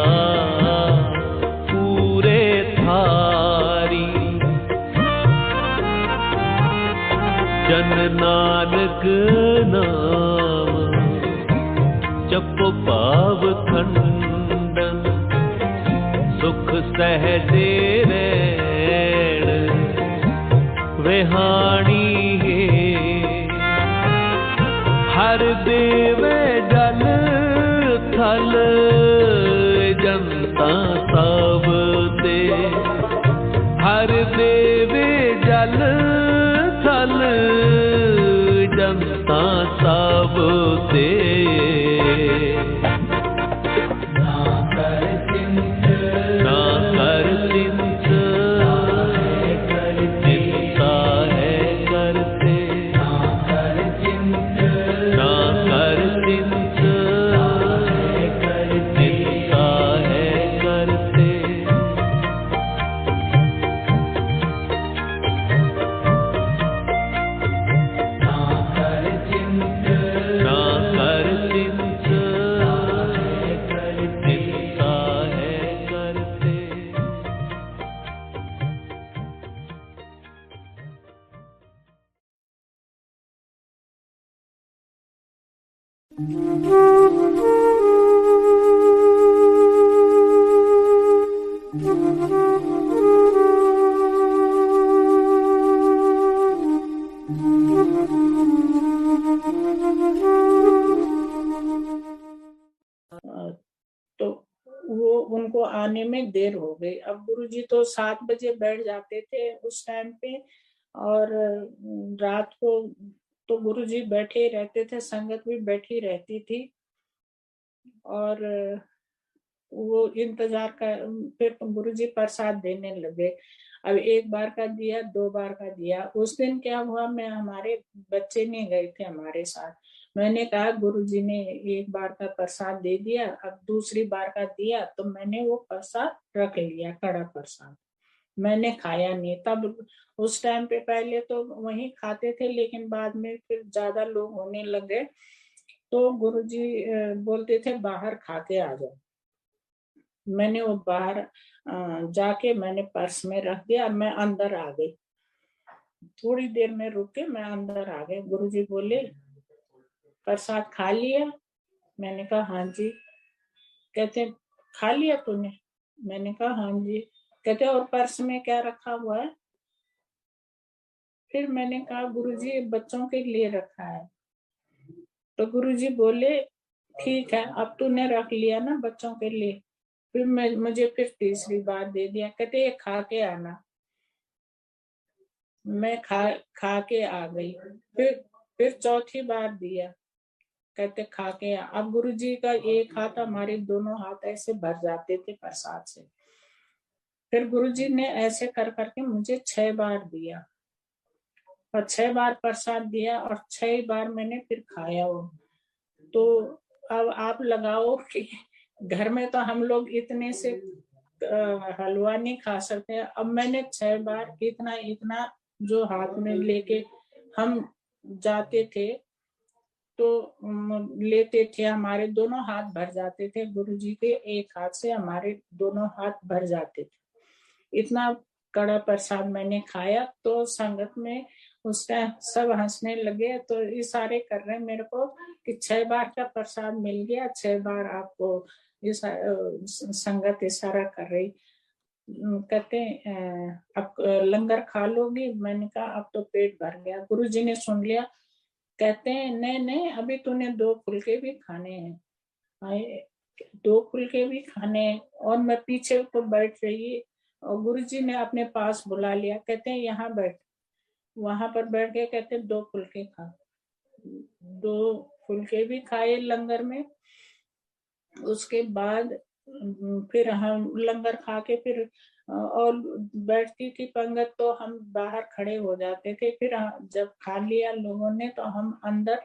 पूरे थारी। जन नानक नाम जपो पाव खंडन, सुख सहजे रैण विहाणी है। हर देवे जल थल जनता सब ते, हर देवे जल थल जनता सब ते। ना कर चिंत ना कर चिंत चिंता है करते, ना कर चिंत ना कर चिंत चिंता है करते। ना कर चिंत ना कर चिंत चिंता है करते। तो वो उनको आने में देर हो गई। अब गुरुजी तो 7 बजे बैठ जाते थे उस टाइम पे, और रात को तो गुरुजी बैठे ही रहते थे, संगत भी बैठी रहती थी। और वो इंतजार कर, फिर गुरुजी प्रसाद देने लगे। अब 1 बार का दिया, 2 बार का दिया। उस दिन क्या हुआ, मैं हमारे बच्चे नहीं गए थे हमारे साथ। मैंने कहा गुरुजी ने 1 बार का प्रसाद दे दिया, अब दूसरी बार का दिया, तो मैंने वो प्रसाद रख लिया, कड़ा प्रसाद मैंने खाया नहीं। तब उस टाइम पे पहले तो वहीं खाते थे, लेकिन बाद में फिर ज्यादा लोग होने लगे तो गुरुजी बोलते थे बाहर खा के आ जाओ। मैंने वो बाहर जाके मैंने पर्स में रख दिया, मैं अंदर आ गई। थोड़ी देर में रुक के मैं अंदर आ गई। गुरुजी बोले प्रसाद खा लिया? मैंने कहा हाँ जी। कहते खा लिया तूने? मैंने कहा हाँ जी। कहते और पर्स में क्या रखा हुआ है? फिर मैंने कहा गुरुजी बच्चों के लिए रखा है। तो गुरुजी बोले ठीक है, अब तूने रख लिया ना बच्चों के लिए। फिर मुझे फिर तीसरी बार दे दिया। कहते ये खा के आना। मैं खा के आ गई। फिर चौथी बार दिया। कहते खा के आ। अब गुरुजी का एक हाथ, हमारे दोनों हाथ ऐसे भर जाते थे प्रसाद से। फिर गुरुजी ने ऐसे कर करके मुझे 6 बार दिया, और 6 बार प्रसाद दिया, और 6 बार मैंने फिर खाया वो। तो अब आप लगाओ कि घर में तो हम लोग इतने से हलवा नहीं खा सकते। अब मैंने 6 बार इतना इतना जो हाथ में लेके हम जाते थे, तो लेते थे, हमारे दोनों हाथ भर जाते थे। गुरुजी के एक हाथ से हमारे दोनों हाथ भर जाते थे। इतना कड़ा प्रसाद मैंने खाया। तो संगत में उसका सब हंसने लगे, तो इशारे कर रहे मेरे को कि 6 बार का प्रसाद मिल गया, 6 बार आपको इस संगत इशारा कर रही। कहते अब लंगर खा लोगी? मैंने कहा अब तो पेट भर गया। गुरुजी ने सुन लिया। कहते हैं नहीं नहीं, अभी तूने 2 फुलके भी खाने हैं, 2 फुलके भी खाने हैं। और मैं पीछे तो बैठ रही, और गुरुजी ने अपने पास बुला लिया। कहते हैं यहाँ बैठ। वहां पर बैठ के कहते 2 फुलके खा। 2 फुलके भी खाए लंगर में। उसके बाद फिर हम लंगर खा के फिर और बैठती थी पंगत, तो हम बाहर खड़े हो जाते थे। फिर जब खा लिया लोगों ने, तो हम अंदर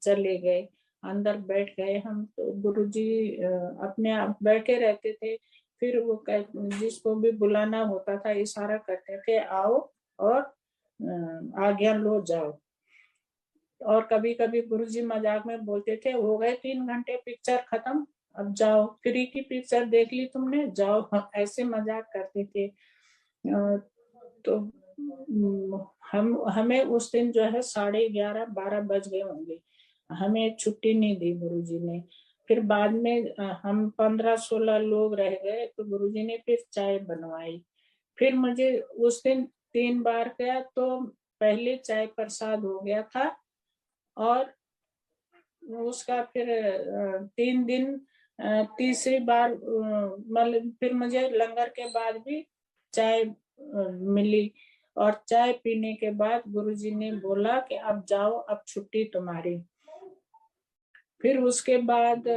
चले गए, अंदर बैठ गए हम। तो गुरुजी अपने आप बैठे रहते थे। फिर वो जिसको भी बुलाना होता था इशारा करते थे आओ और आज्ञा लो जाओ। और कभी कभी गुरुजी मजाक में बोलते थे हो गए 3 घंटे पिक्चर खत्म, अब जाओ, फ्री की पिक्चर देख ली तुमने, जाओ। ऐसे मजाक करते थे। तो हमें उस दिन जो है 11:30-12 बज गए होंगे, हमें छुट्टी नहीं दी गुरुजी ने। फिर बाद में हम 15-16 लोग रह गए तो गुरुजी ने फिर चाय बनवाई। फिर मुझे उस दिन 3 बार गया तो पहले चाय प्रसाद हो गया था और उसका फिर 3 दिन तीसरी बार मतलब फिर मुझे लंगर के बाद भी चाय मिली। और चाय पीने के बाद गुरुजी ने बोला कि अब जाओ, अब छुट्टी तुम्हारी। फिर उसके बाद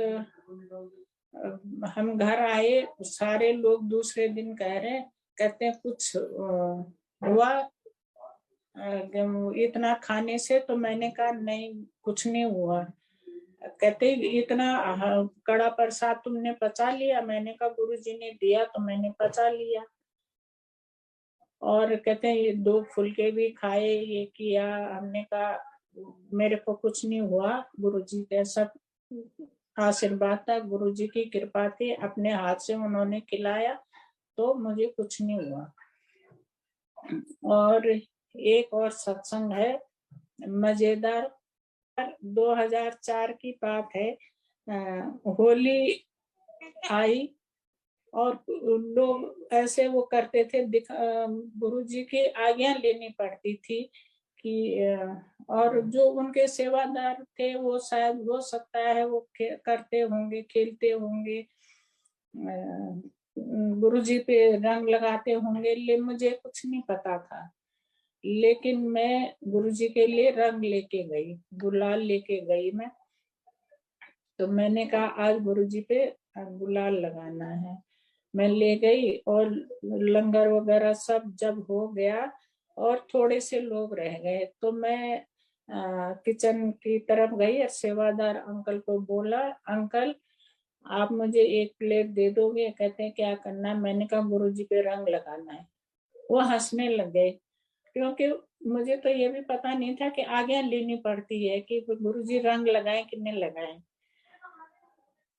हम घर आए, सारे लोग दूसरे दिन कह रहे कहते हैं कुछ हुआ इतना खाने से? तो मैंने कहा नहीं कुछ नहीं हुआ। कहते इतना कड़ा प्रसाद तुमने पचा लिया? मैंने कहा गुरुजी ने दिया तो मैंने पचा लिया। और कहते हैं ये 2 फुलके भी खाए, ये किया। हमने कहा मेरे को कुछ नहीं हुआ, गुरुजी का सब आशीर्वाद था, गुरुजी की कृपा थी, अपने हाथ से उन्होंने खिलाया तो मुझे कुछ नहीं हुआ। और एक और सत्संग है मजेदार, 2004 की बात है। होली आई और लोग ऐसे वो करते थे, गुरुजी की आज्ञा लेनी पड़ती थी कि और जो उनके सेवादार थे वो शायद हो सकता है वो करते होंगे, खेलते होंगे, गुरुजी पे रंग लगाते होंगे, ले मुझे कुछ नहीं पता था। लेकिन मैं गुरुजी के लिए रंग लेके गई, गुलाल लेके गई मैं। तो मैंने कहा आज गुरुजी पे गुलाल लगाना है। मैं ले गई और लंगर वगैरह सब जब हो गया और थोड़े से लोग रह गए तो मैं किचन की तरफ गई और सेवादार अंकल को बोला अंकल आप मुझे 1 प्लेट दे दोगे? कहते हैं क्या करना है? मैंने कहा गुरुजी पे रंग लगाना है। वो हंसने लग गए क्योंकि मुझे तो ये भी पता नहीं था कि आज्ञा लेनी पड़ती है कि गुरुजी रंग लगाए कि नहीं लगाए।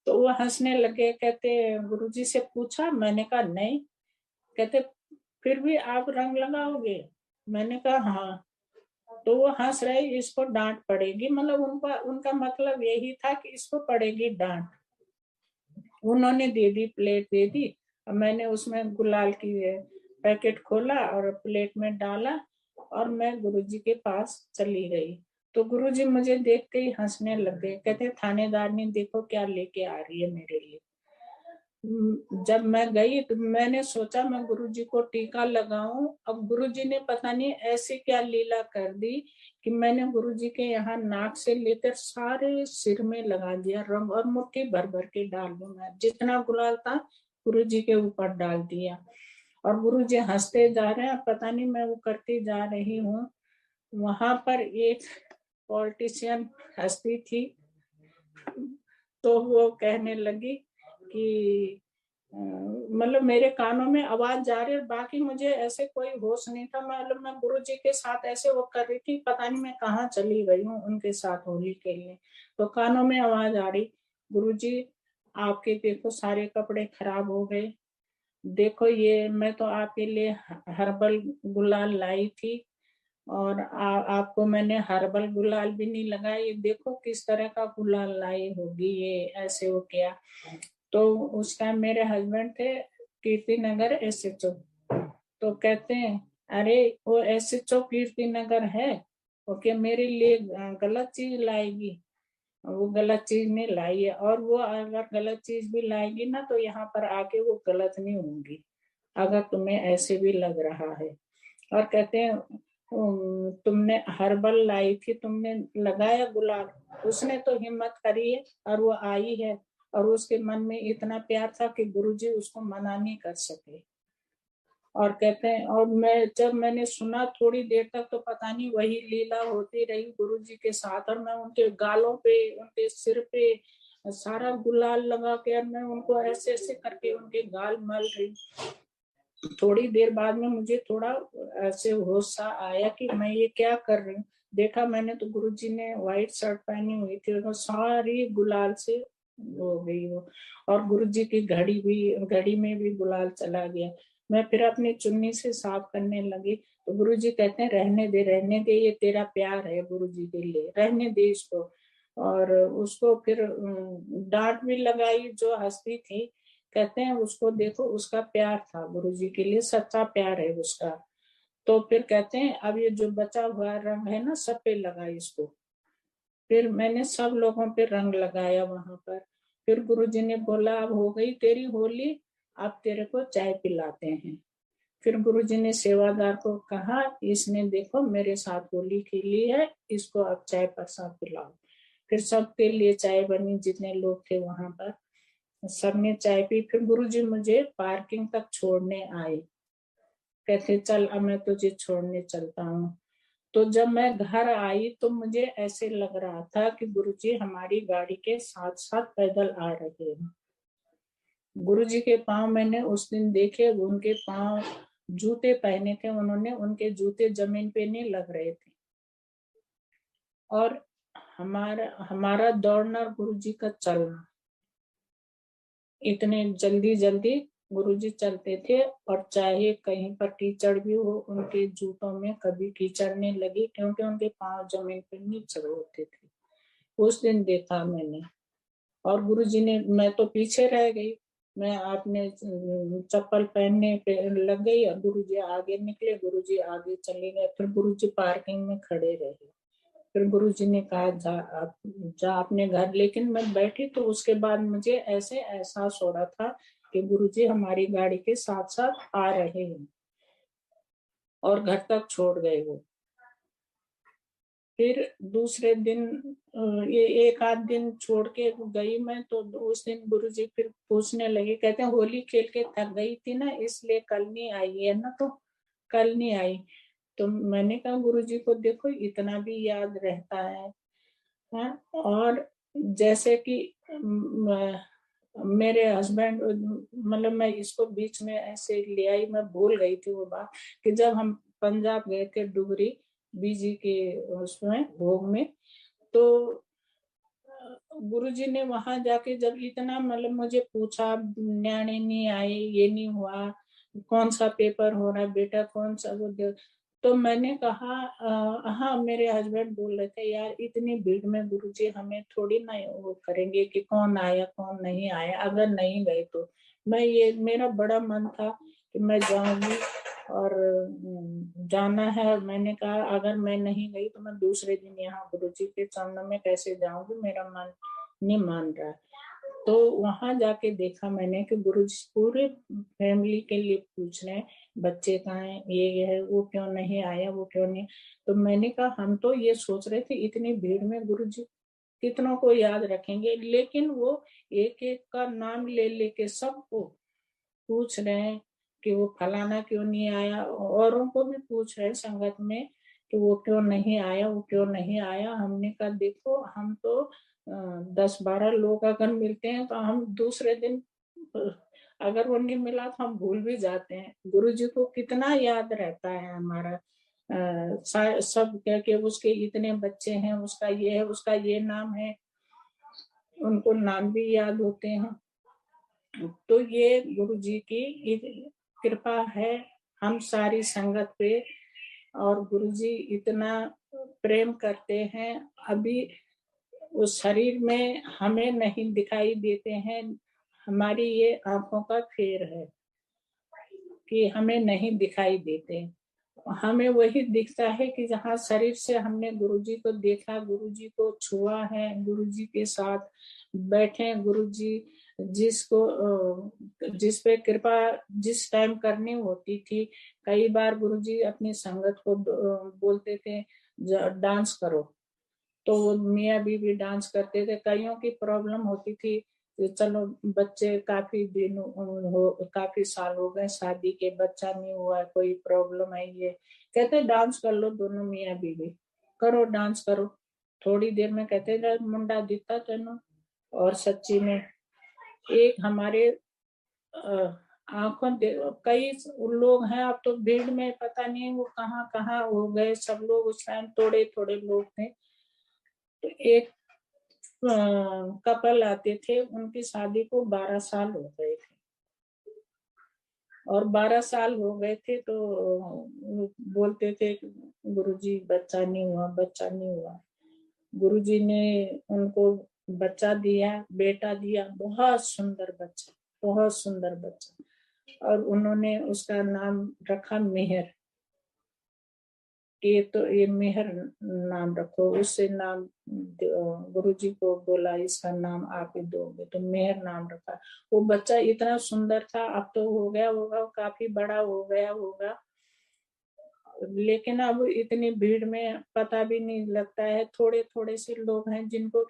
तो वो हंसने लगे, कहते गुरुजी से पूछा? मैंने कहा नहीं। कहते फिर भी आप रंग लगाओगे? मैंने कहा हाँ। तो वो हंस रहे, इसको डांट पड़ेगी, मतलब उनका मतलब यही था कि इसको पड़ेगी डांट। उन्होंने दे दी, प्लेट दे दी। मैंने उसमें गुलाल की पैकेट खोला और प्लेट में डाला और मैं गुरुजी के पास चली गई। तो गुरुजी मुझे देख के ही हंसने लग गए, कहते थानेदारनी देखो क्या लेके आ रही है मेरे लिए। जब मैं गई तो मैंने सोचा मैं गुरुजी को टीका लगाऊं। अब गुरुजी ने पता नहीं ऐसी क्या लीला कर दी कि मैंने गुरुजी के यहाँ नाक से लेकर सारे सिर में लगा दिया रंग और मुट्ठी भर भर के डाल दूं। मैं जितना गुलाल था गुरुजी के ऊपर डाल दिया और गुरुजी हंसते जा रहे हैं, पता नहीं मैं वो करती जा रही हूँ। वहां पर एक पॉलिटिशियन हंसती थी तो वो कहने लगी कि मतलब मेरे कानों में आवाज जा रही है, बाकी मुझे ऐसे कोई होश नहीं था। मतलब मैं गुरुजी के साथ ऐसे वो कर रही थी, पता नहीं मैं कहाँ चली गई हूँ उनके साथ होली खेलने। तो कानों में आवाज आ रही, गुरुजी आपके देखो सारे कपड़े खराब हो गए, देखो ये मैं तो आपके लिए हर्बल गुलाल लाई थी और आपको मैंने हर्बल गुलाल भी नहीं लगाया, ये देखो किस तरह का गुलाल लाई होगी, ये ऐसे हो क्या। तो उस टाइम मेरे हस्बैंड थे कीर्ति नगर SHO। तो कहते हैं अरे वो SHO कीर्ति नगर है, ओके मेरे लिए गलत चीज लाएगी? वो गलत चीज नहीं लाई है, और वो अगर गलत चीज भी लाएगी ना तो यहाँ पर आके वो गलत नहीं होंगी अगर तुम्हें ऐसे भी लग रहा है। और कहते हैं तुमने हर्बल लाई थी, तुमने लगाया गुलाल, उसने तो हिम्मत करी है और वो आई है और उसके मन में इतना प्यार था कि गुरुजी उसको मना नहीं कर सके। और कहते हैं और जब मैंने सुना थोड़ी देर तक तो पता नहीं वही लीला होती रही गुरुजी के साथ, और मैं उनके गालों पे उनके सिर पे सारा गुलाल लगा के, और मैं उनको ऐसे ऐसे करके उनके गाल मल रही। थोड़ी देर बाद में मुझे थोड़ा ऐसे होश सा आया कि मैं ये क्या कर रही हूँ। देखा मैंने तो गुरुजी ने व्हाइट शर्ट पहनी हुई थी, और सारी गुलाल से हो गई वो, और गुरुजी की घड़ी में भी गुलाल चला गया। मैं फिर अपनी चुन्नी से साफ करने लगी तो गुरुजी कहते हैं रहने दे, ये तेरा प्यार है गुरुजी के लिए, रहने दे इसको। और उसको फिर डांट भी लगाई जो हंसती थी। कहते हैं उसको देखो, उसका प्यार था गुरुजी के लिए, सच्चा प्यार है उसका। तो फिर कहते हैं अब ये जो बचा हुआ रंग है ना, सब पे लगा इसको। फिर मैंने सब लोगों पे रंग लगाया वहां पर। फिर गुरुजी ने बोला अब हो गई तेरी होली, अब तेरे को चाय पिलाते हैं। फिर गुरुजी ने सेवादार को कहा इसने देखो मेरे साथ होली खेली है, इसको अब चाय प्रसाद पिलाओ। फिर सबके लिए चाय बनी, जितने लोग थे वहां पर सबने चाय पी। फिर गुरुजी मुझे पार्किंग तक छोड़ने आए, कहते चल अब मैं तुझे छोड़ने चलता हूँ। तो जब मैं घर आई तो मुझे ऐसे लग रहा था कि गुरुजी हमारी गाड़ी के साथ साथ पैदल आ रहे हैं। गुरुजी के पांव मैंने उस दिन देखे, उनके पांव जूते पहने थे उन्होंने, उनके जूते जमीन पे नहीं लग रहे थे। और हमारा दौड़ना और गुरुजी का चलना, इतने जल्दी जल्दी गुरुजी चलते थे। और चाहे कहीं पर कीचड़ भी हो, उनके जूतों में कभी कीचड़ नहीं लगी, क्योंकि उनके पांव जमीन पर नीचे होते थे। उस दिन देखा मैंने। और गुरुजी ने, मैं तो पीछे रह गई, मैं आपने चप्पल पहनने पे लग गई और गुरुजी आगे निकले, गुरुजी आगे चले गए। फिर गुरुजी पार्किंग में खड़े रहे। फिर गुरुजी ने कहा जा अपने घर। लेकिन मैं बैठी तो उसके बाद मुझे ऐसे एहसास हो रहा था कि गुरुजी हमारी गाड़ी के साथ साथ आ रहे हैं, और घर तक छोड़ गए वो। फिर दूसरे दिन ये एक आध दिन छोड़ के गई मैं, तो उस दिन गुरुजी फिर पूछने लगे, कहते हैं होली खेल के थक गई थी ना, इसलिए कल नहीं आई है ना, तो कल नहीं आई। तो मैंने कहा गुरुजी को देखो इतना भी याद रहता है। और जैसे कि मेरे हस्बैंड, मतलब मैं इसको बीच में ऐसे ले आई, मैं भूल गई थी वो बात, कि जब हम पंजाब गए थे डुगरी बीजी के उसमें भोग में, तो गुरुजी ने वहां जाके जब इतना मतलब मुझे पूछा, न्याणे नहीं आए, ये नहीं हुआ, कौन सा पेपर हो रहा है बेटा, कौन सा वो तो मैंने कहा हाँ, मेरे हस्बैंड बोल रहे थे यार इतनी भीड़ में गुरुजी हमें थोड़ी ना वो करेंगे कि कौन आया कौन नहीं आया, अगर नहीं गए तो। ये मेरा बड़ा मन था कि मैं जाऊंगी और जाना है। और मैंने कहा अगर मैं नहीं गई तो मैं दूसरे दिन यहाँ गुरुजी के चरणों में कैसे जाऊंगी, मेरा मन नहीं मान रहा। तो वहां जाके देखा मैंने कि गुरुजी पूरे फैमिली के लिए पूछ रहे हैं, बच्चे कहाँ हैं, ये है, वो क्यों नहीं आया, वो क्यों नहीं। तो मैंने कहा हम तो ये सोच रहे थे इतनी भीड़ में गुरुजी कितनों को याद रखेंगे, लेकिन वो एक एक का नाम ले लेके सबको पूछ रहे हैं कि वो फलाना क्यों नहीं आया। औरों को भी पूछ रहे संगत में कि वो क्यों नहीं आया, वो क्यों नहीं आया। हमने कहा देखो हम तो 10-12 लोग अगर मिलते हैं तो हम दूसरे दिन अगर वो नहीं मिला तो हम भूल भी जाते हैं। गुरुजी को कितना याद रहता है हमारा। सब कह के उसके इतने बच्चे हैं, उसका ये है, उसका ये नाम है, उनको नाम भी याद होते हैं। तो ये गुरुजी की कृपा है हम सारी संगत पे। और गुरुजी इतना प्रेम करते हैं, अभी उस शरीर में हमें नहीं दिखाई देते हैं, हमारी ये आंखों का फेर है कि हमें नहीं दिखाई देते। हमें वही दिखता है कि जहाँ शरीर से हमने गुरुजी को देखा, गुरुजी को छुआ है, गुरुजी के साथ बैठे, गुरुजी जिस पे कृपा जिस टाइम करनी होती थी। कई बार गुरुजी अपनी संगत को बोलते थे डांस करो, तो वो मियाँ बीवी डांस करते थे। कईयों की प्रॉब्लम होती थी, चलो बच्चे काफी साल हो गए शादी के, बच्चा नहीं हुआ, कोई प्रॉब्लम है, ये कहते डांस कर लो, दोनों मियाँ बीवी करो, डांस करो। थोड़ी देर में कहते मुंडा दिता तेनो, और सच्ची में एक हमारे आंखों कई लोग हैं, अब तो भीड़ में पता नहीं वो कहाँ कहाँ हो गए सब लोग। उस टाइम थोड़े थोड़े लोग थे। तो एक कपल आते थे, उनकी शादी को 12 साल हो गए थे, और 12 साल हो गए थे तो बोलते थे गुरुजी बच्चा नहीं हुआ, बच्चा नहीं हुआ। गुरुजी ने उनको बच्चा दिया, बेटा दिया, बहुत सुंदर बच्चा, बहुत सुंदर बच्चा, और उन्होंने उसका नाम रखा मेहर। ये तो ये मेहर नाम रखो, उससे नाम गुरुजी को बोला इसका नाम आप ही दोगे, तो मेहर नाम रखा। वो बच्चा इतना सुंदर था, अब तो हो गया होगा, काफी बड़ा हो गया होगा, लेकिन अब इतनी भीड़ में पता भी नहीं लगता है। थोड़े थोड़े से लोग हैं जिनको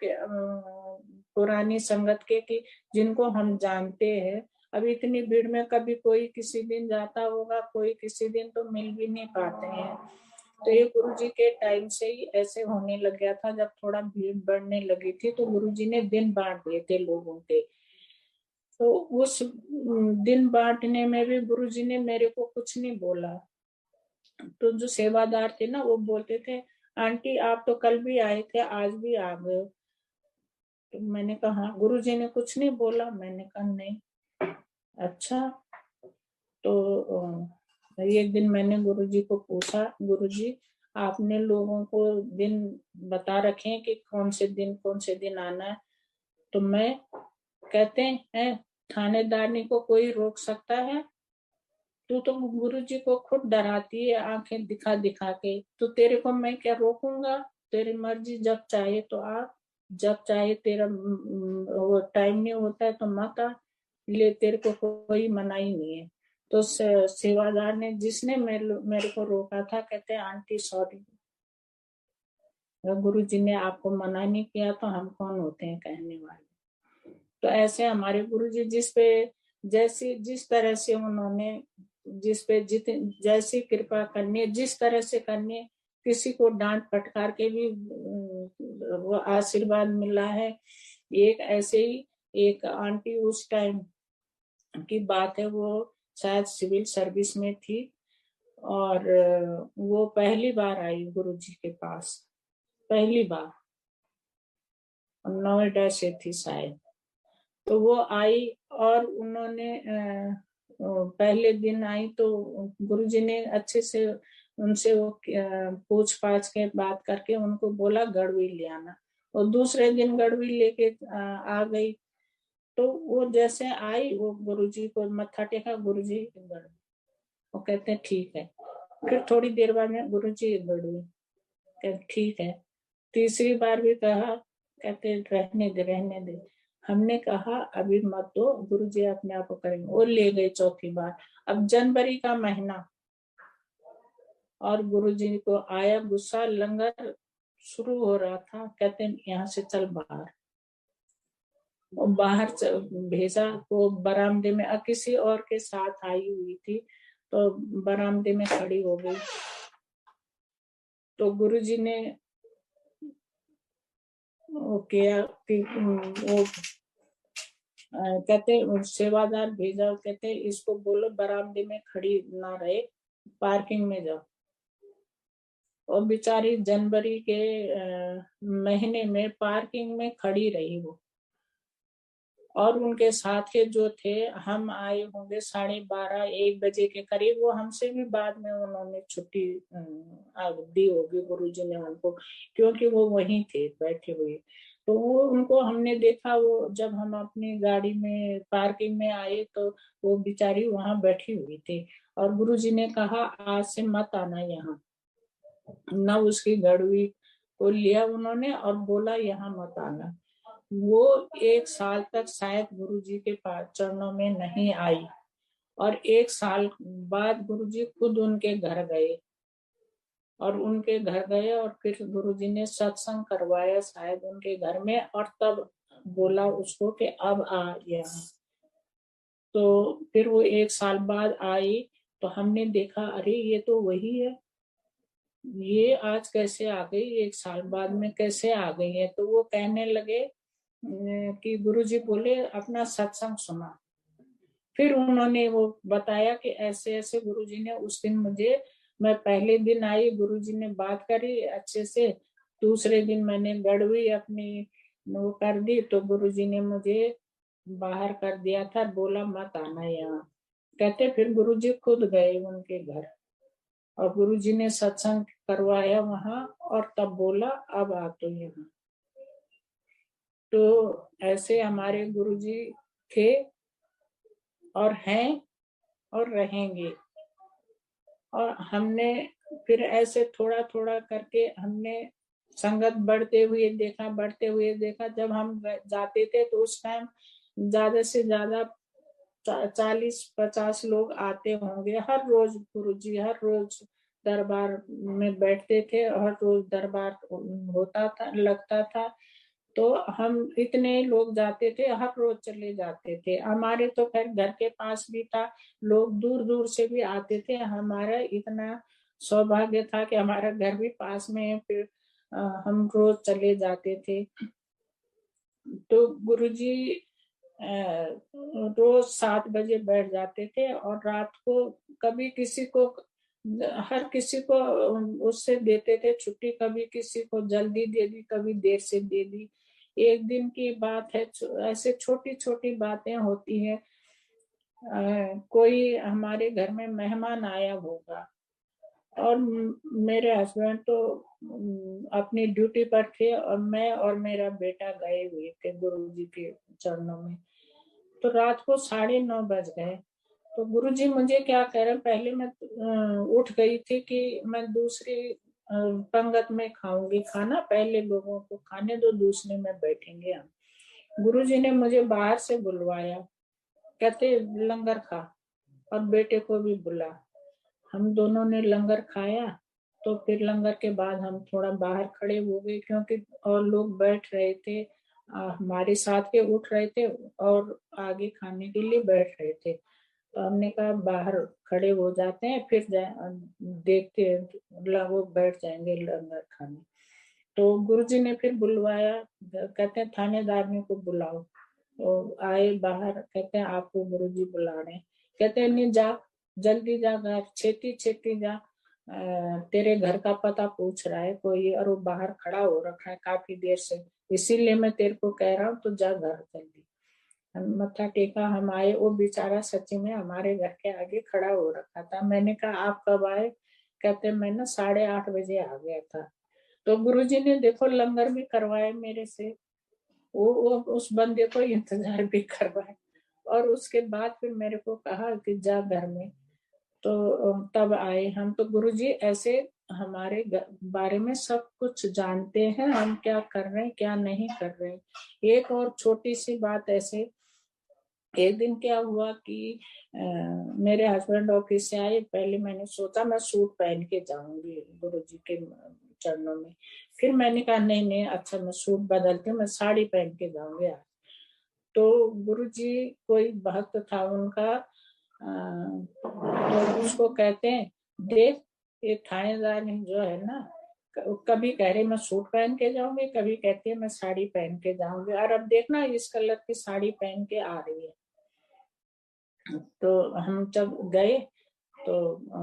पुरानी संगत के कि जिनको हम जानते हैं। अब इतनी भीड़ में कभी कोई किसी दिन जाता होगा, कोई किसी दिन तो मिल भी नहीं पाते हैं। तो ये गुरुजी के टाइम से ही ऐसे होने लग गया था। जब थोड़ा भीड़ बढ़ने लगी थी तो गुरुजी ने दिन बांट दिए थे लोगों के। तो उस दिन बांटने में भी गुरुजी ने मेरे को कुछ नहीं बोला। तो जो सेवादार थे ना, वो बोलते थे आंटी आप तो कल भी आए थे, आज भी आ गए। तो मैंने कहा गुरुजी ने कुछ नहीं बोला। मैंने कहा नहीं। अच्छा। तो एक दिन मैंने गुरुजी को पूछा, गुरुजी आपने लोगों को दिन बता रखे हैं कि कौन से दिन आना है, तो मैं कहते हैं थानेदारनी को कोई रोक सकता है? तू तो गुरुजी को खुद डराती है आंखें दिखा दिखा के, तो तेरे को मैं क्या रोकूंगा? तेरी मर्जी, जब चाहे तो आ, जब चाहे तेरा वो टाइम नहीं होता है तो मत आ, ले, तेरे को कोई मनाही नहीं है। तो सेवादार ने, जिसने मेरे को रोका था, कहते हैं आंटी सॉरी, गुरुजी ने आपको मना नहीं किया तो हम कौन होते हैं कहने वाले। तो ऐसे हमारे गुरुजी जिस तरह से उन्होंने जिस पे जैसी कृपा करनी है, जिस तरह से करनी है, किसी को डांट फटकार के भी वो आशीर्वाद मिला है। एक ऐसे ही एक आंटी, उस टाइम की बात है, वो शायद सिविल सर्विस में थी, और वो पहली बार आई गुरुजी के पास, पहली बार, नोएडा से थी शायद। तो वो आई और उन्होंने पहले दिन आई तो गुरुजी ने अच्छे से उनसे वो पूछ पाछ के बात करके उनको बोला गड़वी ले आना, और दूसरे दिन गड़वी लेके आ गई। तो वो जैसे आई, वो गुरुजी को मत्था टेका, गुरुजी गड़वी, वो कहते हैं ठीक है। फिर थोड़ी देर बाद में गुरुजी गड़वी, कहते ठीक है। तीसरी बार भी कहा, कहते रहने दे। हमने कहा अभी मत दो, गुरुजी अपने आप को करेंगे। वो ले गए चौथी बार। अब जनवरी का महीना, और गुरुजी को आया गुस्सा, लंगर शुरू हो रहा था, कहते यहाँ से चल बाहर। और बाहर भेजा, वो बरामदे में किसी और के साथ आई हुई थी, तो बरामदे में खड़ी हो गई। तो गुरुजी ने वो किया कि वो कहते सेवादार भेजा, कहते इसको बोलो बरामदे में खड़ी ना रहे, पार्किंग में जाओ। और बेचारी जनवरी के महीने में पार्किंग में खड़ी रही वो। और उनके साथ के जो थे, हम आए होंगे 12:30-1 बजे के करीब, वो हमसे भी बाद में उन्होंने छुट्टी दी होगी गुरुजी ने उनको, क्योंकि वो वहीं थे बैठे हुए। तो वो उनको हमने देखा, वो जब हम अपनी गाड़ी में पार्किंग में आए तो वो बेचारी वहां बैठी हुई थी। और गुरुजी ने कहा आज से मत आना यहाँ। न उसकी गड़वी को लिया उन्होंने और बोला यहाँ मत आना। वो 1 साल तक शायद गुरुजी के पास चरणों में नहीं आई, और 1 साल बाद गुरुजी खुद उनके घर गए, और फिर गुरुजी ने सत्संग करवाया शायद उनके घर में, और तब बोला उसको कि अब आ यहाँ। तो फिर वो 1 साल बाद आई, तो हमने देखा अरे ये तो वही है, ये आज कैसे आ गई, 1 साल बाद में कैसे आ गई है। तो वो कहने लगे कि गुरुजी बोले अपना सत्संग सुना। फिर उन्होंने वो बताया कि ऐसे ऐसे गुरुजी ने उस दिन मुझे, मैं पहले दिन आई, गुरुजी ने बात करी अच्छे से, दूसरे दिन मैंने गड़वी अपनी वो कर दी तो गुरुजी ने मुझे बाहर कर दिया था, बोला मत आना यहाँ। कहते फिर गुरुजी खुद गए उनके घर और गुरुजी ने सत्संग करवाया वहां और तब बोला अब आ तो यहाँ। तो ऐसे हमारे गुरुजी थे और हैं और रहेंगे। और हमने फिर ऐसे थोड़ा थोड़ा करके हमने संगत बढ़ते हुए देखा। जब हम जाते थे तो उस टाइम ज्यादा से ज्यादा 40-50 लोग आते होंगे हर रोज। गुरुजी हर रोज दरबार में बैठते थे, हर रोज दरबार होता था, लगता था। तो हम इतने लोग जाते थे, हर रोज चले जाते थे। हमारे तो खैर घर के पास भी था, लोग दूर दूर से भी आते थे। हमारा इतना सौभाग्य था कि हमारा घर भी पास में है, फिर हम रोज चले जाते थे। तो गुरुजी रोज 7 बजे बैठ जाते थे और रात को कभी किसी को, हर किसी को उससे देते थे छुट्टी, कभी किसी को जल्दी दे दी, कभी देर से दे दी। एक दिन की बात है, ऐसे छोटी छोटी बातें होती हैं। कोई हमारे घर में मेहमान आया होगा और मेरे हस्बैंड तो अपनी ड्यूटी पर थे और मैं और मेरा बेटा गए हुए थे गुरुजी के चरणों में। तो रात को 9:30 बज गए। तो गुरुजी मुझे क्या कह रहे, पहले मैं उठ गई थी कि मैं दूसरी पंगत में खाऊंगी खाना, पहले लोगों को खाने दो, दूसरे में बैठेंगे हम। गुरुजी ने मुझे बाहर से बुलवाया, कहते लंगर खा और बेटे को भी बुला। हम दोनों ने लंगर खाया। तो फिर लंगर के बाद हम थोड़ा बाहर खड़े हो गए क्योंकि और लोग बैठ रहे थे, हमारे साथ के उठ रहे थे और आगे खाने के लिए बैठ रहे थे। तो हमने कहा बाहर खड़े हो जाते हैं, फिर देखते हैं वो बैठ जाएंगे लंगर खाने। तो गुरुजी ने फिर बुलवाया, कहते हैं थानेदार को बुलाओ। तो आए बाहर, कहते हैं आपको गुरुजी बुला रहे हैं। कहते हैं नहीं जा, जल्दी जा घर, छेती छेती जा, तेरे घर का पता पूछ रहा है कोई और वो बाहर खड़ा हो रखा है काफी देर से, इसीलिए मैं तेरे को कह रहा हूँ, तो जा घर जल्दी। हम मत्था टेका, हम आए, वो बेचारा सच्ची में हमारे घर के आगे खड़ा हो रखा था। मैंने कहा आप कब आए? कहते मैं ना 8:30 बजे आ गया था। तो गुरुजी ने देखो लंगर भी करवाए मेरे से, वो उस बंदे को इंतजार भी करवाए और उसके बाद फिर मेरे को कहा कि जा घर में। तो तब आए हम। तो गुरुजी ऐसे हमारे बारे में सब कुछ जानते हैं, हम क्या कर रहे हैं क्या नहीं कर रहे हैं। एक और छोटी सी बात, ऐसे एक दिन क्या हुआ कि मेरे हस्बैंड ऑफिस से आए, पहले मैंने सोचा मैं सूट पहन के जाऊंगी गुरुजी के चरणों में। फिर मैंने कहा नहीं नहीं, अच्छा मैं सूट बदलती हूँ, मैं साड़ी पहन के जाऊंगी आज। तो गुरुजी कोई भक्त था उनका, तो उसको कहते हैं देख ये थानेदार जो है ना, कभी कह रहे मैं सूट पहन के जाऊंगी, कभी कहती है मैं साड़ी पहन के जाऊंगी, और अब देखना इस कलर की साड़ी पहन के आ रही है। तो हम जब गए तो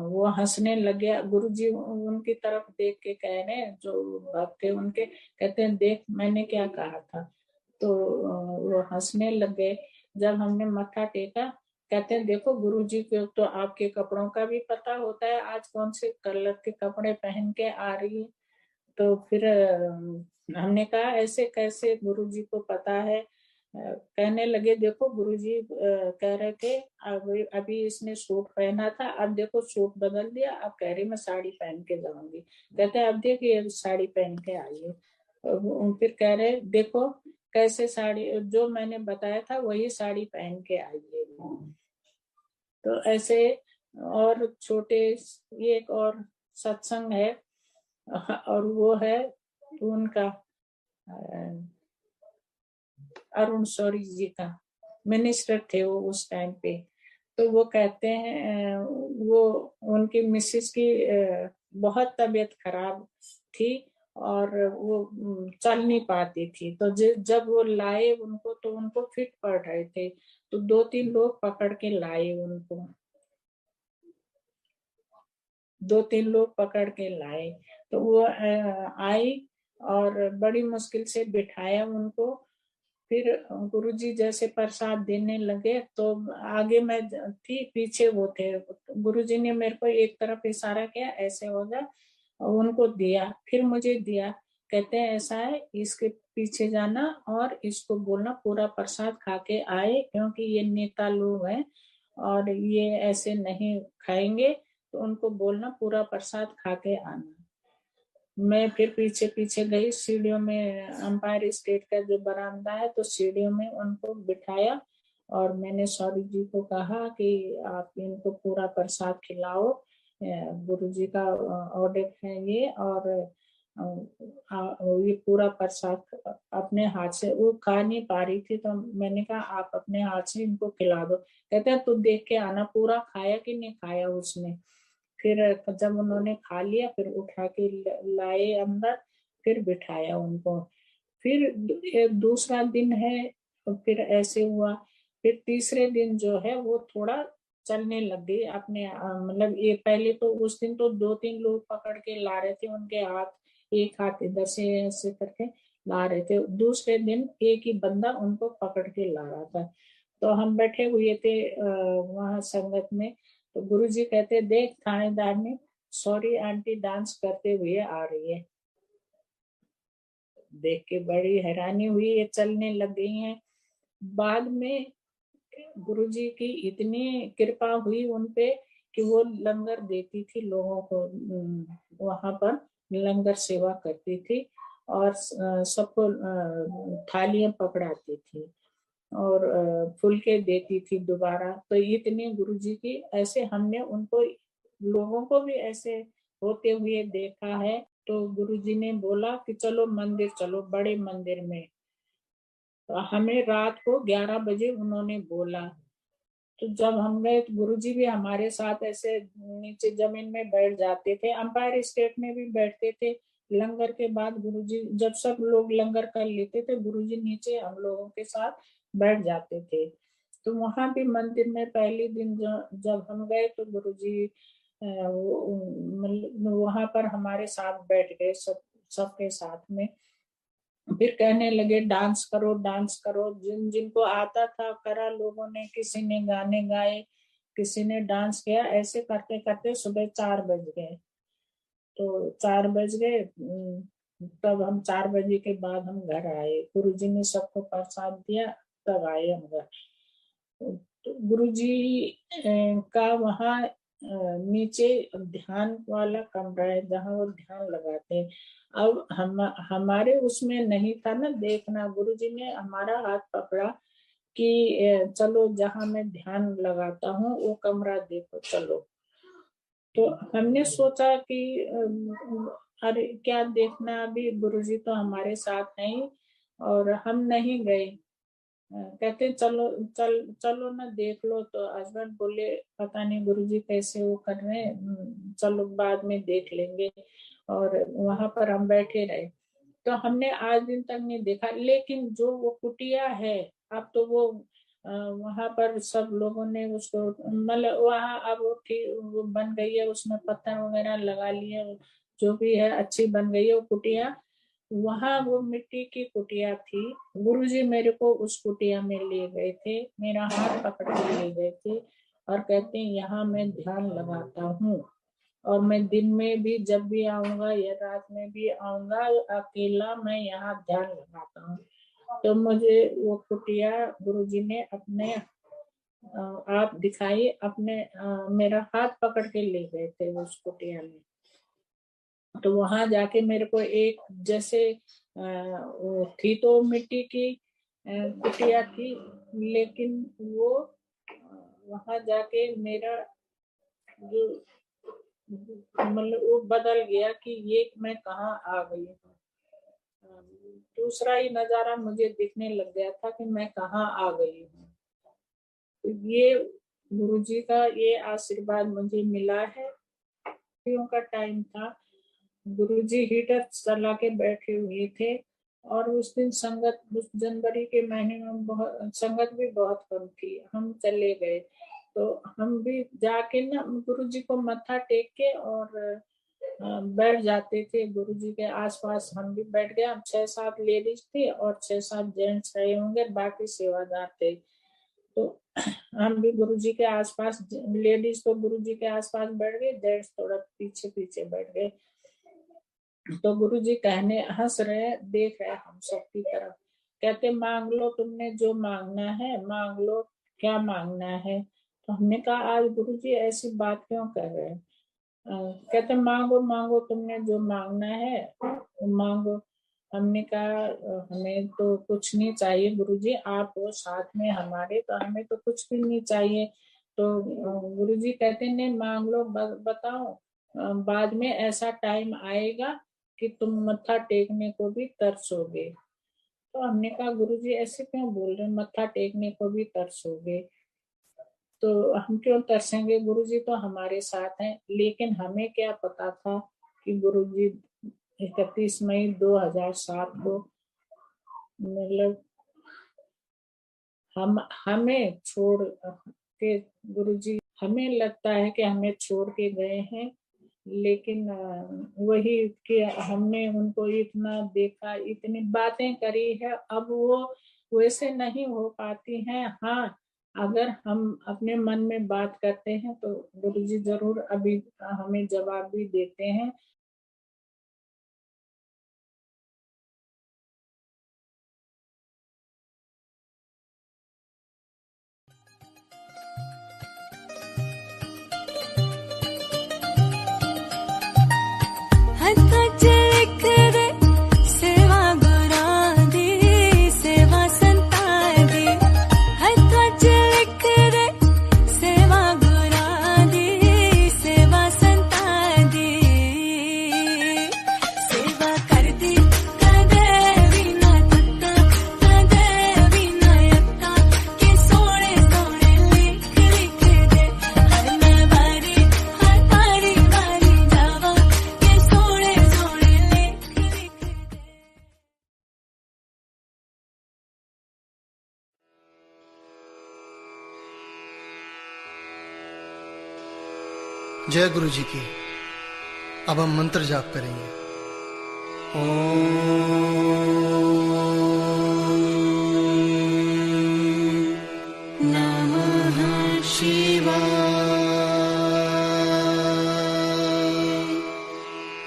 वो हंसने लगे। गुरुजी उनकी तरफ देख के कह रहे हैं, जो भक्त थे उनके, कहते हैं देख मैंने क्या कहा था। तो वो हंसने लग गए। जब हमने मत्था टेका, कहते हैं देखो गुरुजी को तो आपके कपड़ों का भी पता होता है, आज कौन से कलर के कपड़े पहन के आ रही है। तो फिर हमने कहा ऐसे कैसे गुरुजी को पता है। कहने लगे देखो गुरुजी कह रहे थे अभी इसने सूट पहना था, अब देखो सूट बदल दिया, अब कह रही मैं साड़ी पहन के जाऊंगी। कहते हैं अब देखिए साड़ी पहन के आई है। फिर कह रहे देखो कैसे साड़ी, जो मैंने बताया था वही साड़ी पहन के आई है। तो ऐसे और छोटे एक और सत्संग है, और वो है उनका अरुण शौरी जी का, मिनिस्टर थे वो उस टाइम पे। तो वो कहते हैं वो उनकी मिसेस की बहुत तबीयत खराब थी और वो चल नहीं पाती थी। तो जब वो लाए उनको तो उनको फिट पड़ रहे थे, तो 2-3 लोग पकड़ के लाए उनको, 2-3 लोग पकड़ के लाए। तो वो आई और बड़ी मुश्किल से बिठाया उनको। फिर गुरुजी जैसे प्रसाद देने लगे तो आगे मैं थी, पीछे वो थे। गुरुजी ने मेरे को एक तरफ इशारा किया, ऐसे होगा, उनको दिया, फिर मुझे दिया। कहते हैं ऐसा है, इसके पीछे जाना और इसको बोलना पूरा प्रसाद खा के आए, क्योंकि ये नेता लोग हैं और ये ऐसे नहीं खाएंगे, तो उनको बोलना पूरा प्रसाद खा के आना। मैं फिर पीछे पीछे गई, सीढ़ियों में, अंपायर स्टेट का जो बरामदा है, तो सीढ़ियों में उनको बिठाया और मैंने सौरी जी को कहा कि आप इनको पूरा प्रसाद खिलाओ, गुरुजी का ऑर्डर है ये, और ये पूरा प्रसाद अपने हाथ से, वो खा नहीं पा रही थी, तो मैंने कहा आप अपने हाथ से इनको खिला दो। कहते हैं तू देख के आना पूरा खाया कि नहीं खाया उसने। फिर जब उन्होंने खा लिया, फिर उठा के लाए अंदर, फिर बिठाया उनको। फिर दूसरा दिन है, तो फिर ऐसे हुआ। फिर तीसरे दिन जो है वो थोड़ा चलने लग गई अपने, मतलब ये पहले तो उस दिन तो 2-3 लोग पकड़ के ला रहे थे, उनके हाथ, एक हाथ इधर से ऐसे करके ला रहे थे। दूसरे दिन एक ही बंदा उनको पकड़ के ला रहा था। तो हम बैठे हुए थे वहां संगत में, तो गुरुजी कहते देख थानेदार ने सॉरी आंटी डांस करते हुए आ रही है। देख के बड़ी हैरानी हुई, ये चलने लग गई हैं। बाद में गुरुजी की इतनी कृपा हुई उनपे कि वो लंगर देती थी लोगों को, वहां पर लंगर सेवा करती थी और सबको थालियां पकड़ाती थी और फुलके देती थी दोबारा। तो इतनी गुरुजी की, ऐसे हमने उनको, लोगों को भी ऐसे होते हुए देखा है। तो गुरुजी ने बोला कि चलो मंदिर चलो, बड़े मंदिर में। तो हमें रात को 11 बजे उन्होंने बोला। तो जब हम गए तो गुरुजी भी हमारे साथ ऐसे नीचे जमीन में बैठ जाते थे, अंपायर स्टेट में भी बैठते थे। लंगर के बाद गुरुजी, जब सब लोग लंगर कर लेते थे, गुरुजी नीचे हम लोगों के साथ बैठ जाते थे। तो वहां भी मंदिर में पहले दिन जब हम गए तो गुरुजी वहां पर हमारे साथ बैठ गए, सबके साथ में। फिर कहने लगे डांस करो डांस करो, जिनको आता था करा लोगों ने, किसी ने गाने गाए, किसी ने डांस किया। ऐसे करते करते सुबह 4 बज गए। तो 4 बज गए, तब हम 4 बजे के बाद हम घर आए, गुरुजी ने सबको प्रसाद दिया, तब आए हम घर। तो गुरुजी का वहाँ नीचे ध्यान वाला कमरा है जहाँ वो ध्यान लगाते हैं। अब हमारे उसमें नहीं था ना देखना, गुरुजी ने हमारा हाथ पकड़ा कि चलो जहाँ मैं ध्यान लगाता हूँ वो कमरा देखो चलो। तो हमने सोचा कि अरे क्या देखना, अभी गुरुजी तो हमारे साथ नहीं, और हम नहीं गए। कहते चलो चलो ना देख लो। तो हस्बैंड बोले पता नहीं गुरुजी कैसे वो कर रहे हैं, चलो बाद में देख लेंगे। और वहां पर हम बैठे रहे। तो हमने आज दिन तक नहीं देखा, लेकिन जो वो कुटिया है, अब तो वो वहां पर सब लोगों ने उसको, मतलब वहाँ अब वो बन गई है, उसमें पत्थर वगैरह लगा लिए, जो भी है अच्छी बन गई है वो कुटिया। वहां वो मिट्टी की कुटिया थी। गुरुजी मेरे को उस कुटिया में ले गए थे, मेरा हाथ पकड़ के ले गए थे और कहते हैं यहाँ मैं ध्यान लगाता हूँ, और मैं दिन में भी जब भी आऊंगा या रात में भी आऊंगा अकेला, मैं यहाँ ध्यान लगाता हूँ। तो मुझे वो कुटिया गुरुजी ने अपने आप दिखाई, अपने मेरा हाथ पकड़ के ले गए थे उस कुटिया में। तो वहां जाके मेरे को एक जैसे वो थी तो मिट्टी की कुटिया थी, लेकिन वो वहां जाके मेरा जो, मतलब वो बदल गया कि ये मैं कहाँ आ गई हूँ। दूसरा ही नजारा मुझे दिखने लग गया था कि मैं कहाँ आ गई हूँ। तो ये गुरुजी का ये आशीर्वाद मुझे मिला है। का टाइम था गुरुजी हीटर चला के बैठे हुए थे और उस दिन संगत, उस जनवरी के महीने में बहुत संगत भी बहुत कम थी। हम चले गए तो हम भी जाके ना गुरुजी को मत्था टेक के और बैठ जाते थे गुरुजी के आसपास। हम भी बैठ गए। हम 6-7 लेडीज थी और 6-7 जेंट्स रहे होंगे, बाकी सेवादार थे। तो हम भी गुरुजी के आसपास, लेडीज तो गुरुजी के आसपास बैठ गए, जेंट्स थोड़ा पीछे पीछे बैठ गए। तो गुरुजी कहने, हंस रहे, देख रहे हम सबकी तरफ, कहते मांग लो, तुमने जो मांगना है मांग लो, क्या मांगना है। तो हमने कहा आज गुरुजी ऐसी बात क्यों कर रहे हैं। कहते मांगो मांगो, तुमने जो मांगना है मांगो। हमने कहा हमें तो कुछ नहीं चाहिए गुरुजी, आप हो साथ में हमारे, तो हमें तो कुछ भी नहीं चाहिए। तो गुरुजी कहते नहीं मांग लो, बताओ बाद में ऐसा टाइम आएगा कि तुम मत्था टेकने को भी तरसोगे। तो हमने कहा गुरुजी ऐसे क्यों बोल रहे, मत्था टेकने को भी तरसोगे, तो हम क्यों तरसेंगे, गुरुजी तो हमारे साथ हैं। लेकिन हमें क्या पता था कि गुरुजी 31 मई 2007 को मतलब हमें छोड़ के गुरुजी, हमें लगता है कि हमें छोड़ के गए हैं, लेकिन वही कि हमने उनको इतना देखा, इतनी बातें करी है, अब वो वैसे नहीं हो पाती हैं। हाँ, अगर हम अपने मन में बात करते हैं तो गुरुजी जरूर अभी हमें जवाब भी देते हैं। जय गुरु जी की। अब हम मंत्र जाप करेंगे। नमः शिवाय।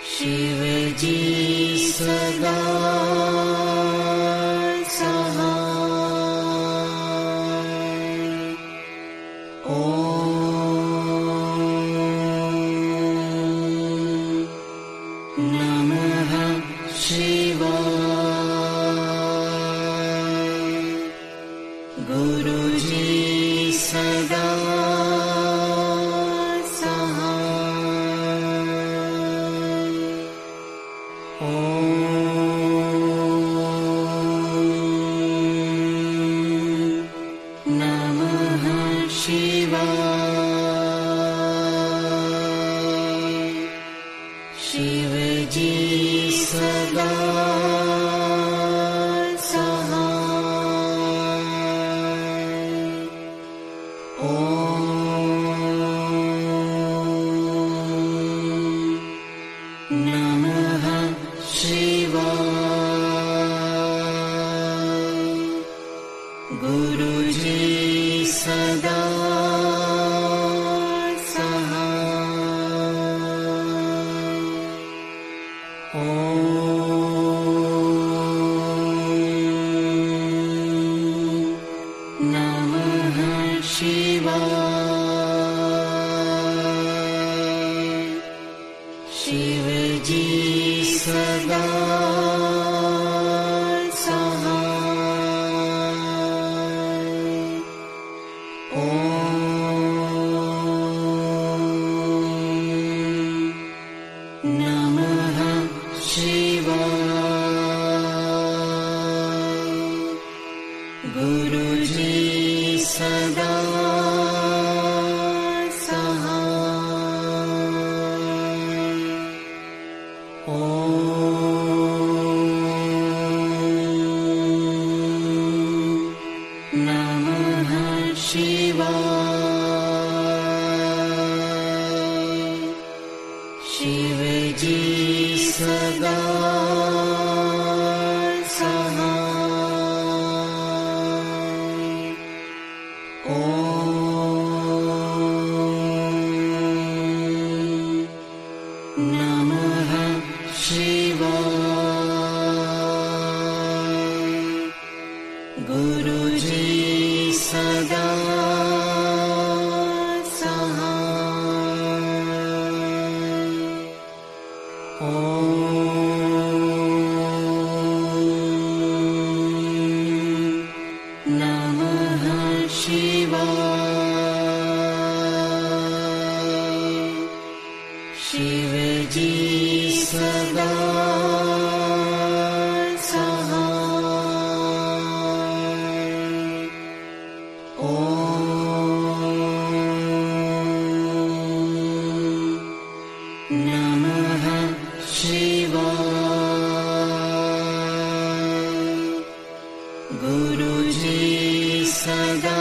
शिव जी सदा शिव जी सदा सहाय। ओम नमः शिवाय। गुरुजी सदा शिव जी सदा सहाय। ओम नमः शिवाय। गुरुजी सदा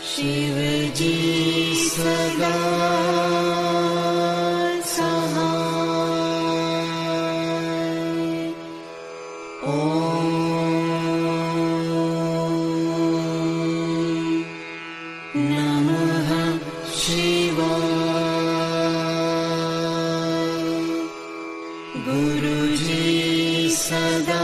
शिव जी सदा सहाय। ओम नमः शिवाय। गुरुजी सदा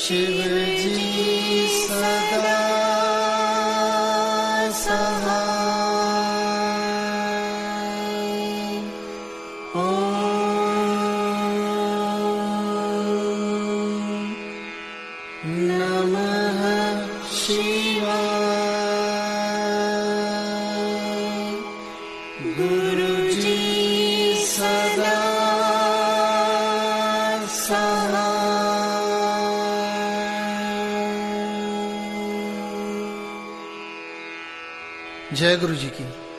शिव जी सदा सहाय। ओम नमः शिवाय। गुरुजी सदा जय गुरु जी की।